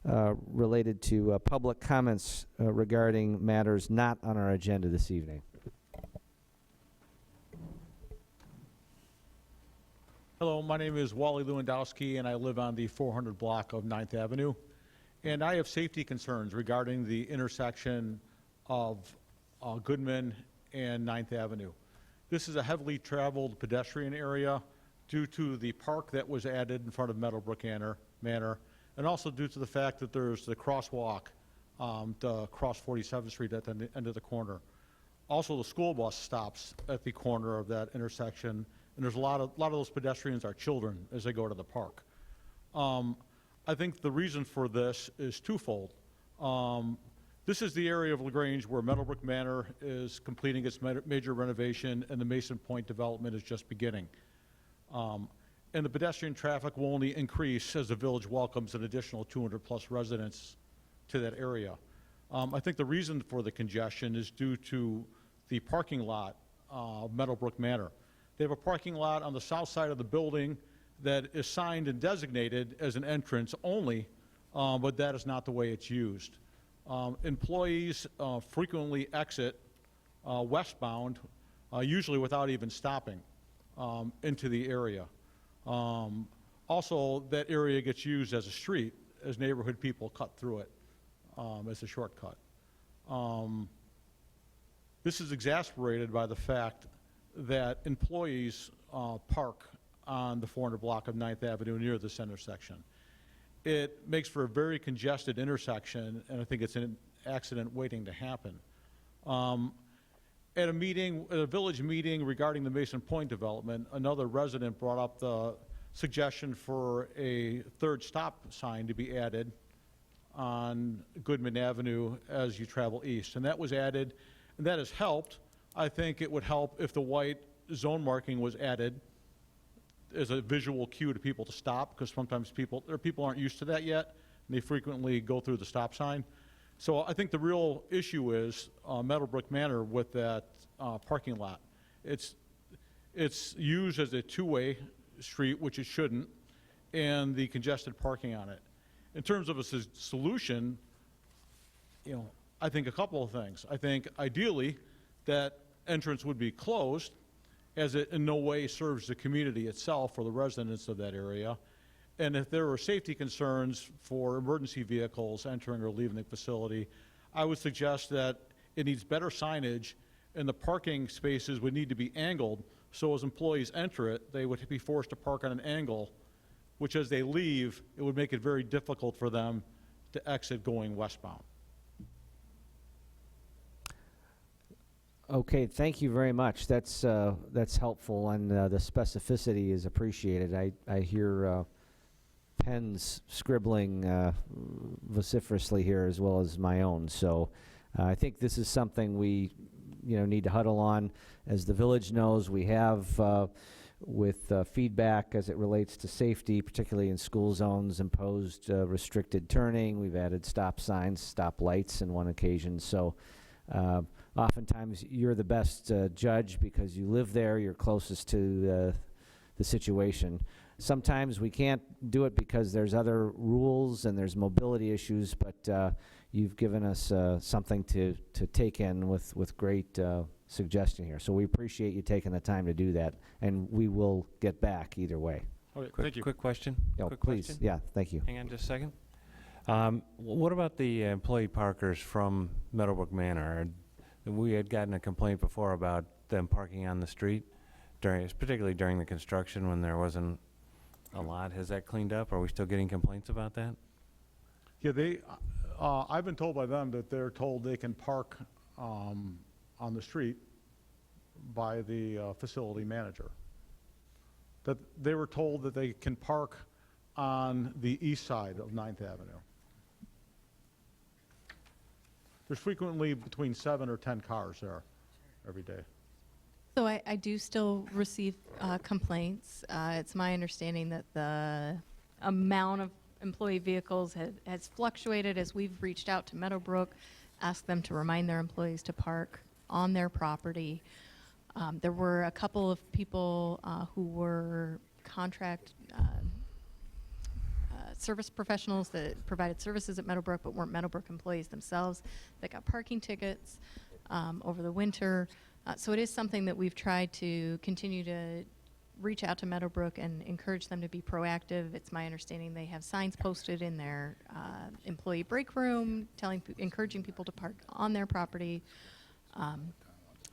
related to public comments regarding matters not on our agenda this evening. Hello, my name is Wally Lewandowski, and I live on the 400 block of 9th Avenue. And I have safety concerns regarding the intersection of Goodman and 9th Avenue. This is a heavily traveled pedestrian area due to the park that was added in front of Meadowbrook Manor, and also due to the fact that there's the crosswalk to cross 47th Street at the end of the corner. Also, the school bus stops at the corner of that intersection, and there's a lot of those pedestrians are children as they go to the park. I think the reason for this is twofold. This is the area of LaGrange where Meadowbrook Manor is completing its major renovation, and the Mason Point development is just beginning. And the pedestrian traffic will only increase as the village welcomes an additional 200+ residents to that area. I think the reason for the congestion is due to the parking lot of Meadowbrook Manor. They have a parking lot on the south side of the building that is signed and designated as an entrance only, but that is not the way it's used. Employees frequently exit westbound, usually without even stopping into the area. Also, that area gets used as a street as neighborhood people cut through it as a shortcut. This is exasperated by the fact that employees park on the 400 block of 9th Avenue near this intersection. It makes for a very congested intersection, and I think it's an accident waiting to happen. At a village meeting regarding the Mason Point development, another resident brought up the suggestion for a third stop sign to be added on Goodman Avenue as you travel east, and that was added, and that has helped. I think it would help if the white zone marking was added as a visual cue to people to stop, because sometimes people aren't used to that yet, and they frequently go through the stop sign. So I think the real issue is Meadowbrook Manor with that parking lot. It's used as a two-way street, which it shouldn't, and the congested parking on it. In terms of a solution, I think a couple of things. I think ideally that entrance would be closed, as it in no way serves the community itself or the residents of that area. And if there are safety concerns for emergency vehicles entering or leaving the facility, I would suggest that it needs better signage, and the parking spaces would need to be angled, so as employees enter it, they would be forced to park on an angle, which as they leave, it would make it very difficult for them to exit going westbound. Okay, thank you very much. That's helpful, and the specificity is appreciated. I hear pens scribbling vociferously here as well as my own. So I think this is something we need to huddle on. As the village knows, we have, with feedback as it relates to safety, particularly in school zones, imposed restricted turning. We've added stop signs, stop lights on one occasion. So oftentimes you're the best judge because you live there, you're closest to the situation. Sometimes we can't do it because there's other rules and there's mobility issues, but you've given us something to take in with great suggestion here. So we appreciate you taking the time to do that, and we will get back either way. Okay, Quick, thank you. quick question? Oh, Quick please, question? yeah, thank you. Hang on just a second. What about the employee parkers from Meadowbrook Manor? We had gotten a complaint before about them parking on the street, particularly during the construction when there wasn't a lot. Has that cleaned up? Are we still getting complaints about that? Yeah, I've been told by them that they're told they can park on the street by the facility manager. That they were told that they can park on the east side of 9th Avenue. There's frequently between 7 or 10 cars there every day. So I do still receive complaints. It's my understanding that the amount of employee vehicles has fluctuated as we've reached out to Meadowbrook, asked them to remind their employees to park on their property. There were a couple of people who were contract service professionals that provided services at Meadowbrook but weren't Meadowbrook employees themselves that got parking tickets over the winter. So it is something that we've tried to continue to reach out to Meadowbrook and encourage them to be proactive. It's my understanding they have signs posted in their employee break room encouraging people to park on their property.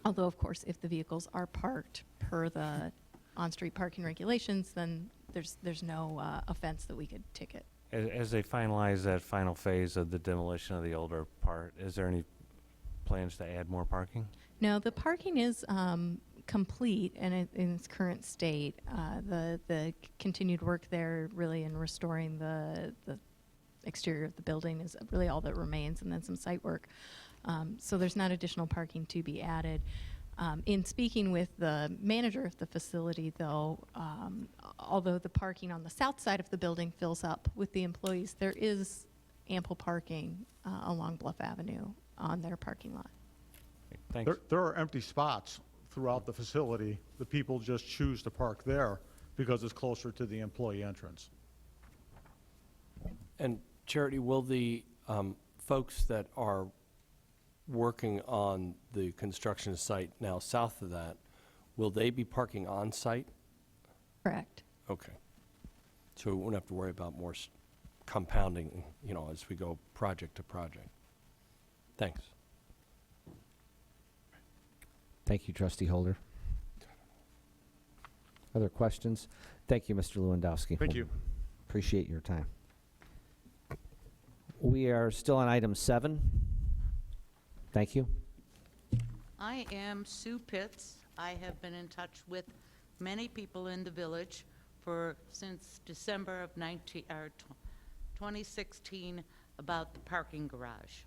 Although, of course, if the vehicles are parked per the on-street parking regulations, then there's no offense that we could ticket. As they finalize that final phase of the demolition of the older part, is there any plans to add more parking? No, the parking is complete and in its current state. The continued work there really in restoring the exterior of the building is really all that remains, and then some site work. So there's not additional parking to be added. In speaking with the manager of the facility, though, although the parking on the south side of the building fills up with the employees, there is ample parking along Bluff Avenue on their parking lot. Thanks. There are empty spots throughout the facility. The people just choose to park there because it's closer to the employee entrance. And Charity, will the folks that are working on the construction site now south of that, will they be parking on site? Correct. Okay. So we won't have to worry about more compounding, as we go project to project. Thanks. Thank you, Trustee Holder. Other questions? Thank you, Mr. Lewandowski. Thank you. Appreciate your time. We are still on item 7. Thank you. I am Sue Pitts. I have been in touch with many people in the village since December of 2016 about the parking garage.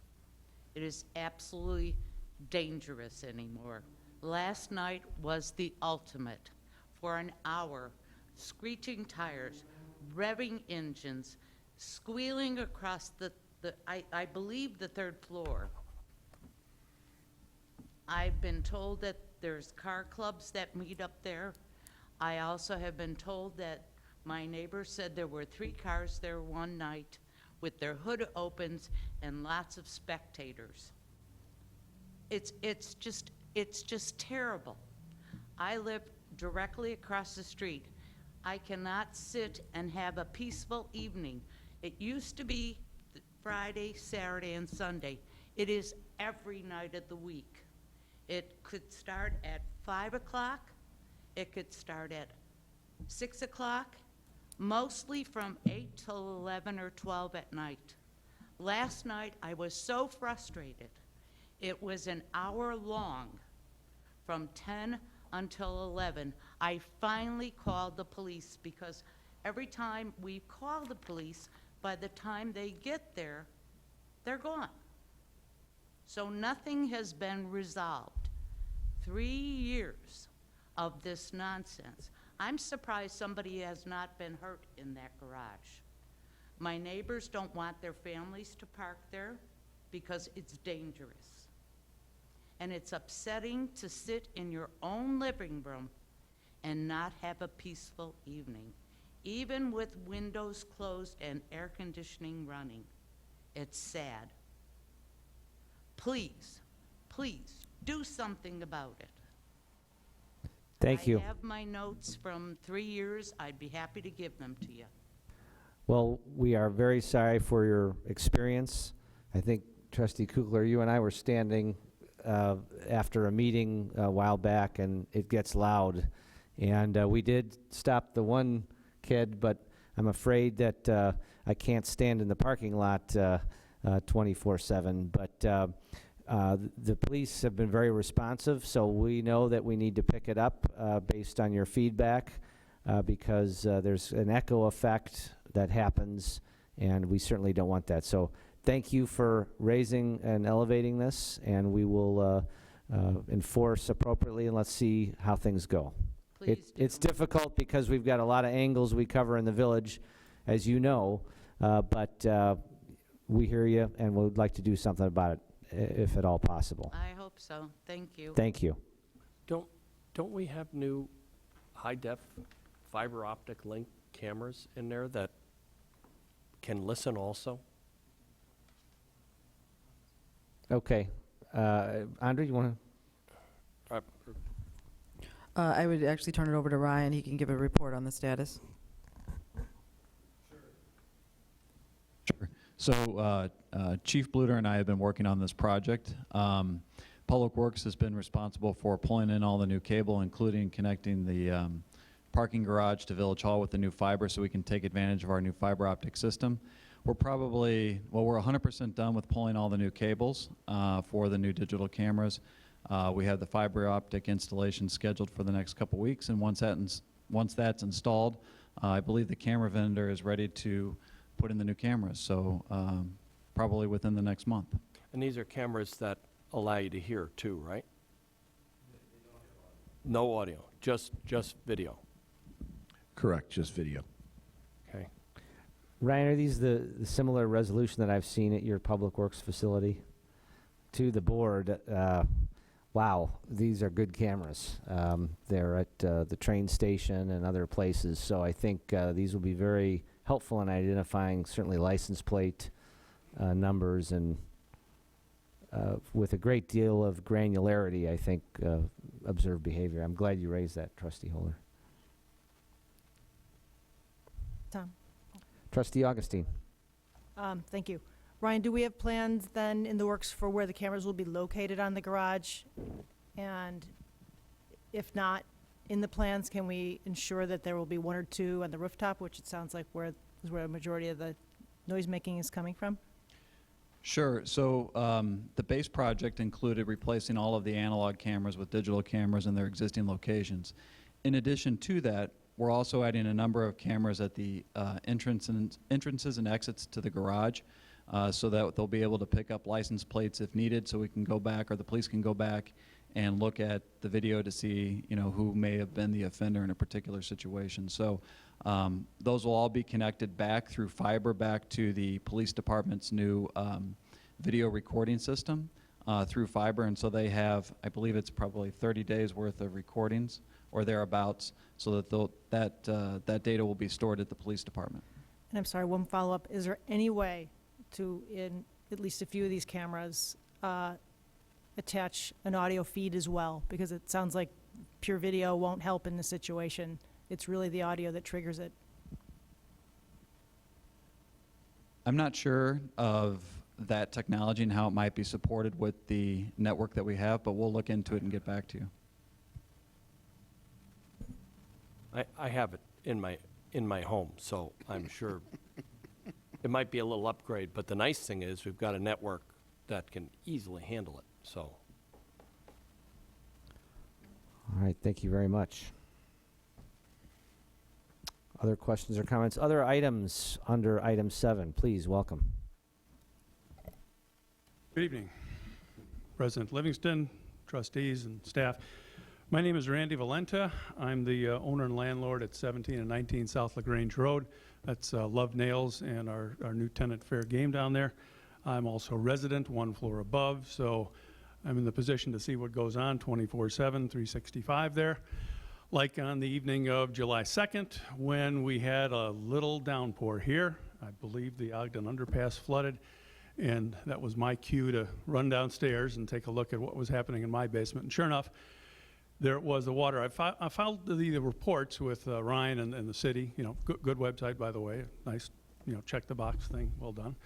It is absolutely dangerous anymore. Last night was the ultimate. For an hour, screeching tires, revving engines, squealing across I believe the 3rd floor. I've been told that there's car clubs that meet up there. I also have been told that my neighbor said there were 3 cars there one night with their hood opens and lots of spectators. It's just terrible. I live directly across the street. I cannot sit and have a peaceful evening. It used to be Friday, Saturday, and Sunday. It is every night of the week. It could start at 5 o'clock. It could start at 6 o'clock, mostly from 8 till 11 or 12 at night. Last night, I was so frustrated. It was an hour long, from 10 until 11. I finally called the police because every time we call the police, by the time they get there, they're gone. So nothing has been resolved. 3 years of this nonsense. I'm surprised somebody has not been hurt in that garage. My neighbors don't want their families to park there because it's dangerous. And it's upsetting to sit in your own living room and not have a peaceful evening, even with windows closed and air conditioning running. It's sad. Please, please, do something about it. Thank you. I have my notes from 3 years. I'd be happy to give them to you. Well, we are very sorry for your experience. I think, Trustee Kugler, you and I were standing after a meeting a while back, and it gets loud. And we did stop the one kid, but I'm afraid that I can't stand in the parking lot 24/7. But the police have been very responsive, so we know that we need to pick it up based on your feedback because there's an echo effect that happens, and we certainly don't want that. So thank you for raising and elevating this, and we will enforce appropriately, and let's see how things go. It's difficult because we've got a lot of angles we cover in the village, as you know, but we hear you, and we'd like to do something about it, if at all possible. I hope so. Thank you. Thank you. Don't we have new high-def fiber optic link cameras in there that can listen also? Okay. Andre, you want to? I would actually turn it over to Ryan. He can give a report on the status. Sure. So Chief Bluter and I have been working on this project. Public Works has been responsible for pulling in all the new cable, including connecting the parking garage to Village Hall with the new fiber so we can take advantage of our new fiber optic system. We're probably, well, we're 100% done with pulling all the new cables for the new digital cameras. We have the fiber optic installation scheduled for the next couple weeks, and once that's installed, I believe the camera vendor is ready to put in the new cameras, so probably within the next month. And these are cameras that allow you to hear too, right? No audio, just video. Correct, just video. Okay. Ryan, are these the similar resolution that I've seen at your Public Works facility? To the board, wow, these are good cameras. They're at the train station and other places, so I think these will be very helpful in identifying certainly license plate numbers and with a great deal of granularity, I think, observed behavior. I'm glad you raised that, Trustee Holder. Tom? Trustee Augustine. Thank you. Ryan, do we have plans then in the works for where the cameras will be located on the garage? And if not in the plans, can we ensure that there will be one or two on the rooftop, which it sounds like is where a majority of the noise making is coming from? Sure. So the base project included replacing all of the analog cameras with digital cameras in their existing locations. In addition to that, we're also adding a number of cameras at the entrances and exits to the garage so that they'll be able to pick up license plates if needed, so we can go back, or the police can go back and look at the video to see, you know, who may have been the offender in a particular situation. So those will all be connected back through fiber back to the police department's new video recording system through fiber, and so they have, I believe it's probably 30 days worth of recordings or thereabouts, so that that data will be stored at the police department. And I'm sorry, one follow-up. Is there any way to, in at least a few of these cameras, attach an audio feed as well? Because it sounds like pure video won't help in this situation. It's really the audio that triggers it. I'm not sure of that technology and how it might be supported with the network that we have, but we'll look into it and get back to you. I have it in my home, so I'm sure it might be a little upgrade, but the nice thing is we've got a network that can easily handle it, so. All right, thank you very much. Other questions or comments? Other items under item 7, please, welcome. Good evening. President Livingston, trustees and staff. My name is Randy Valenta. I'm the owner and landlord at 17 and 19 South LaGrange Road. That's Love Nails and our new tenant Fair Game down there. I'm also a resident, one floor above, so I'm in the position to see what goes on 24/7, 365 there. Like on the evening of July 2nd, when we had a little downpour here. I believe the Ogden underpass flooded, and that was my cue to run downstairs and take a look at what was happening in my basement. And sure enough, there was the water. I filed the reports with Ryan and the city. You know, good website, by the way. Nice, you know, check the box thing. Well done.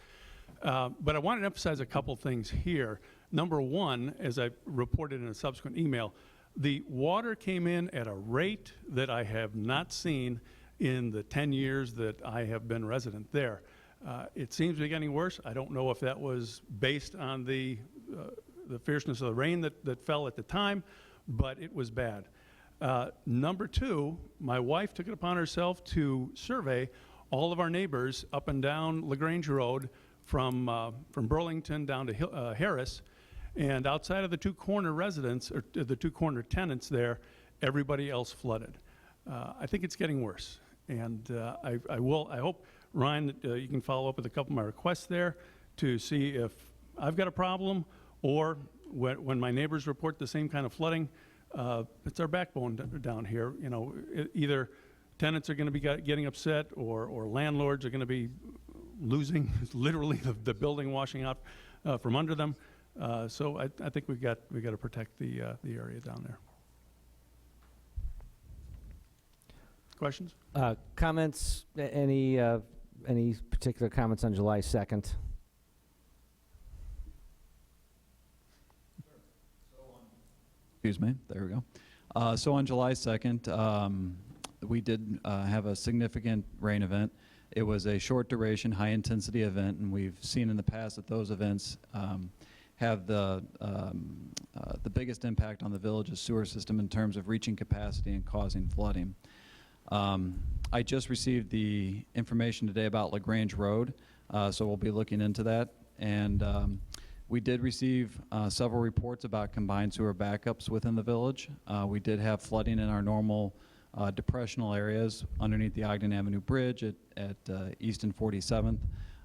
But I wanted to emphasize a couple things here. Number one, as I reported in a subsequent email, the water came in at a rate that I have not seen in the 10 years that I have been resident there. It seems to be getting worse. I don't know if that was based on the fierceness of the rain that fell at the time, but it was bad. Number two, my wife took it upon herself to survey all of our neighbors up and down LaGrange Road from Burlington down to Harris. And outside of the two corner residents, or the two corner tenants there, everybody else flooded. I think it's getting worse. And I hope, Ryan, that you can follow up with a couple of my requests there to see if I've got a problem, or when my neighbors report the same kind of flooding, it's our backbone down here. You know, either tenants are going to be getting upset, or landlords are going to be losing literally the building washing out from under them. So I think we got to protect the area down there. Questions? Comments? Any particular comments on July 2nd? Excuse me. There we go. So on July 2nd, we did have a significant rain event. It was a short duration, high intensity event, and we've seen in the past that those events have the biggest impact on the village's sewer system in terms of reaching capacity and causing flooding. I just received the information today about LaGrange Road, so we'll be looking into that. And we did receive several reports about combined sewer backups within the village. We did have flooding in our normal depressional areas underneath the Ogden Avenue Bridge at East and 47th.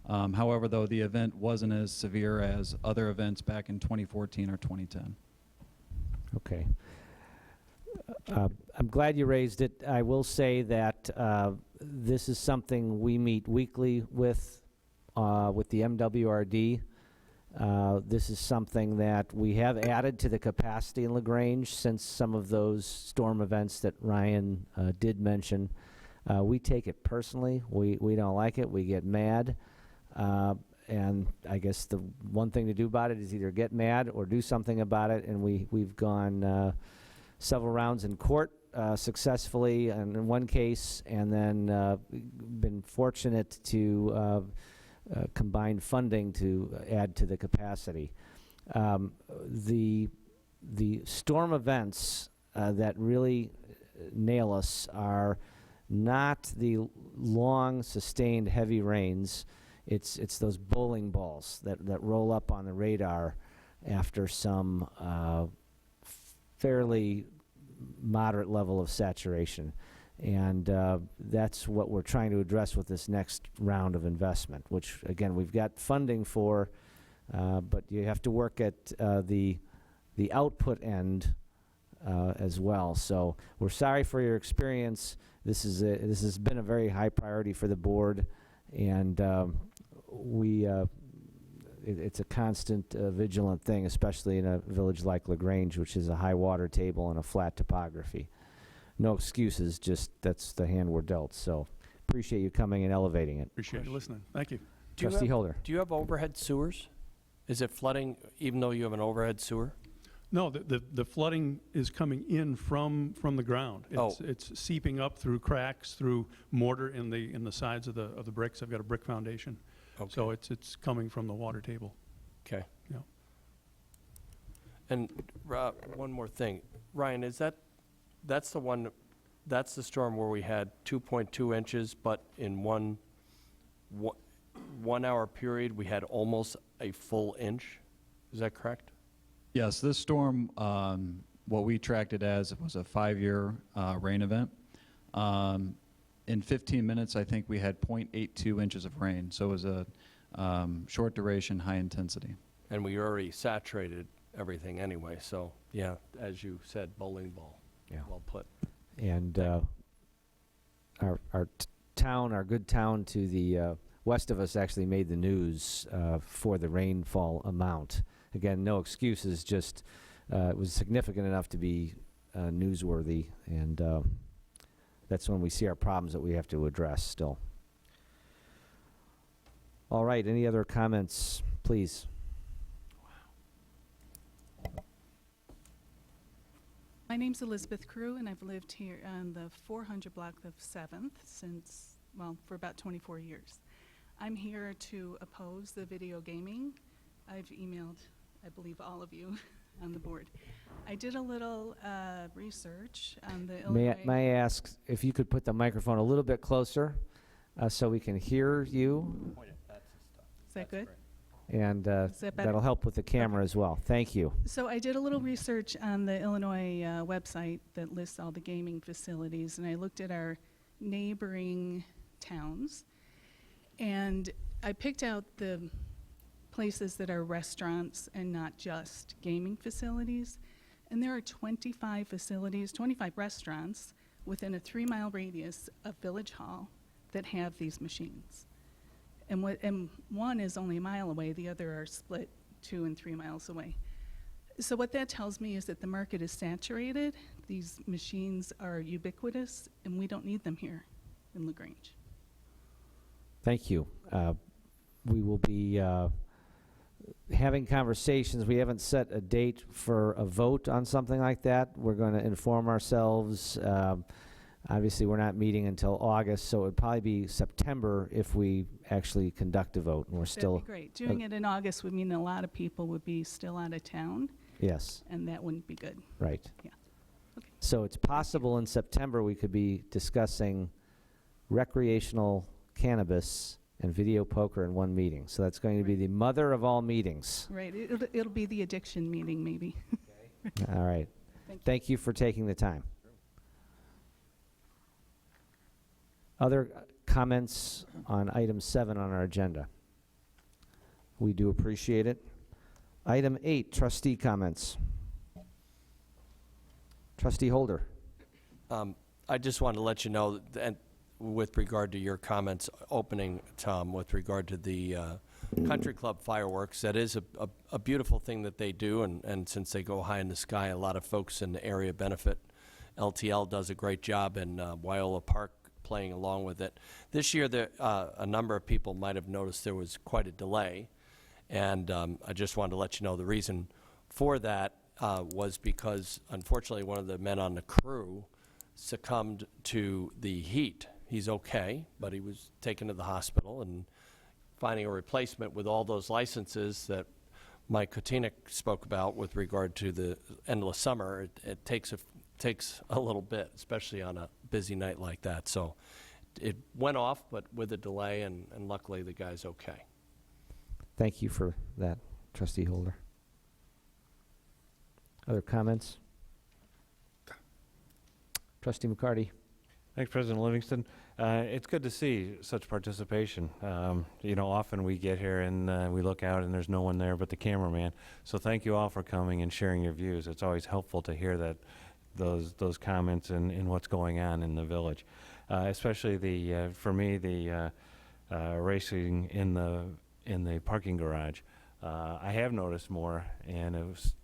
However, though, the event wasn't as severe as other events back in 2014 or 2010. Okay. I'm glad you raised it. I will say that this is something we meet weekly with the MWRD. This is something that we have added to the capacity in LaGrange since some of those storm events that Ryan did mention. We take it personally. We don't like it. We get mad. And I guess the one thing to do about it is either get mad or do something about it. And we've gone several rounds in court successfully in one case, and then been fortunate to combine funding to add to the capacity. The storm events that really nail us are not the long, sustained, heavy rains. It's those bowling balls that roll up on the radar after some fairly moderate level of saturation. And that's what we're trying to address with this next round of investment, which, again, we've got funding for, but you have to work at the output end as well. So we're sorry for your experience. This has been a very high priority for the board, and it's a constant vigilant thing, especially in a village like LaGrange, which is a high water table and a flat topography. No excuses, just that's the hand we're dealt. So appreciate you coming and elevating it. Appreciate you listening. Thank you. Trustee Holder. Do you have overhead sewers? Is it flooding even though you have an overhead sewer? No, the flooding is coming in from the ground. It's seeping up through cracks, through mortar in the sides of the bricks. I've got a brick foundation. Okay. So it's coming from the water table. Okay. Yeah. And one more thing, Ryan, that's the storm where we had 2.2 inches, but in one 1 hour period we had almost a full inch. Is that correct? Yes, this storm, what we tracked it as was a 5-year rain event. In 15 minutes, I think we had 0.82 inches of rain, so it was a short duration, high intensity. And we already saturated everything anyway, so, yeah, as you said, bowling ball. Yeah. Well put. And our town, our good town to the west of us actually made the news for the rainfall amount. Again, no excuses, just it was significant enough to be newsworthy, and that's when we see our problems that we have to address still. All right, any other comments, please? My name's Elizabeth Crew, and I've lived here on the 400 block of 7th since, well, for about 24 years. I'm here to oppose the video gaming. I've emailed, I believe, all of you on the board. I did a little research on the Illinois... May I ask if you could put the microphone a little bit closer so we can hear you? Is that good? And Is that better? that'll help with the camera as well. Thank you. So I did a little research on the Illinois website that lists all the gaming facilities, and I looked at our neighboring towns, and I picked out the places that are restaurants and not just gaming facilities. And there are 25 facilities, 25 restaurants within a 3-mile radius of Village Hall that have these machines. And one is only a mile away, the other are split 2 and 3 miles away. So what that tells me is that the market is saturated, these machines are ubiquitous, and we don't need them here in LaGrange. Thank you. We will be having conversations. We haven't set a date for a vote on something like that. We're going to inform ourselves. Obviously, we're not meeting until August, so it would probably be September if we actually conduct a vote. And we're still... That'd be great. Doing it in August would mean a lot of people would be still out of town. Yes. And that wouldn't be good. Right. Yeah. Okay. So it's possible in September we could be discussing recreational cannabis and video poker in one meeting. So that's going to be the mother of all meetings. Right. It'll be the addiction meeting, maybe. All right. Thank you for taking the time. Other comments on item 7 on our agenda? We do appreciate it. Item 8, trustee comments. Trustee Holder. I just wanted to let you know, and with regard to your comments opening, Tom, with regard to the country club fireworks, that is a beautiful thing that they do, and since they go high in the sky, a lot of folks in the area benefit. LTL does a great job in Wyola Park playing along with it. This year, a number of people might have noticed there was quite a delay, and I just wanted to let you know the reason for that was because, unfortunately, one of the men on the crew succumbed to the heat. He's okay, but he was taken to the hospital, and finding a replacement with all those licenses that Mike Kotinik spoke about with regard to the endless summer, it takes a little bit, especially on a busy night like that. So it went off, but with a delay, and luckily the guy's okay. Thank you for that, Trustee Holder. Other comments? Trustee McCarty. Thanks, President Livingston. It's good to see such participation. You know, often we get here and we look out and there's no one there but the cameraman. So thank you all for coming and sharing your views. It's always helpful to hear that those comments and what's going on in the village, especially for me the racing in the parking garage. I have noticed more, and it was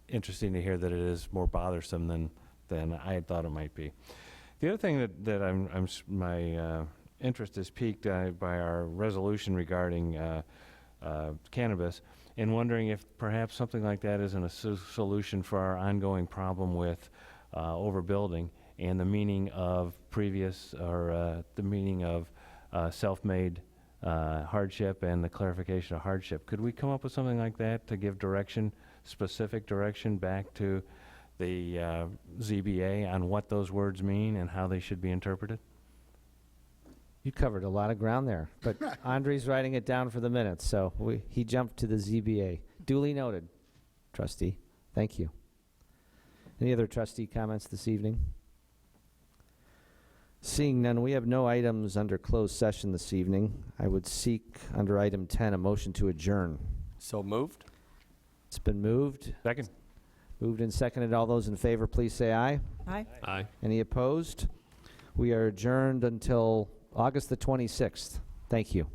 interesting to hear that it is more bothersome than I had thought it might be. The other thing that my interest is piqued by our resolution regarding cannabis, and wondering if perhaps something like that isn't a solution for our ongoing problem with overbuilding and the meaning of the meaning of self-made hardship and the clarification of hardship. Could we come up with something like that to give direction, specific direction back to the ZBA on what those words mean and how they should be interpreted? You covered a lot of ground there, but Andre's writing it down for the minutes, so he jumped to the ZBA. Duly noted, Trustee. Thank you. Any other trustee comments this evening? Seeing none, we have no items under closed session this evening. I would seek, under item 10, a motion to adjourn. So moved? It's been moved. Second. Moved and seconded. All those in favor, please say aye. Aye. Aye. Any opposed? We are adjourned until August the 26th. Thank you.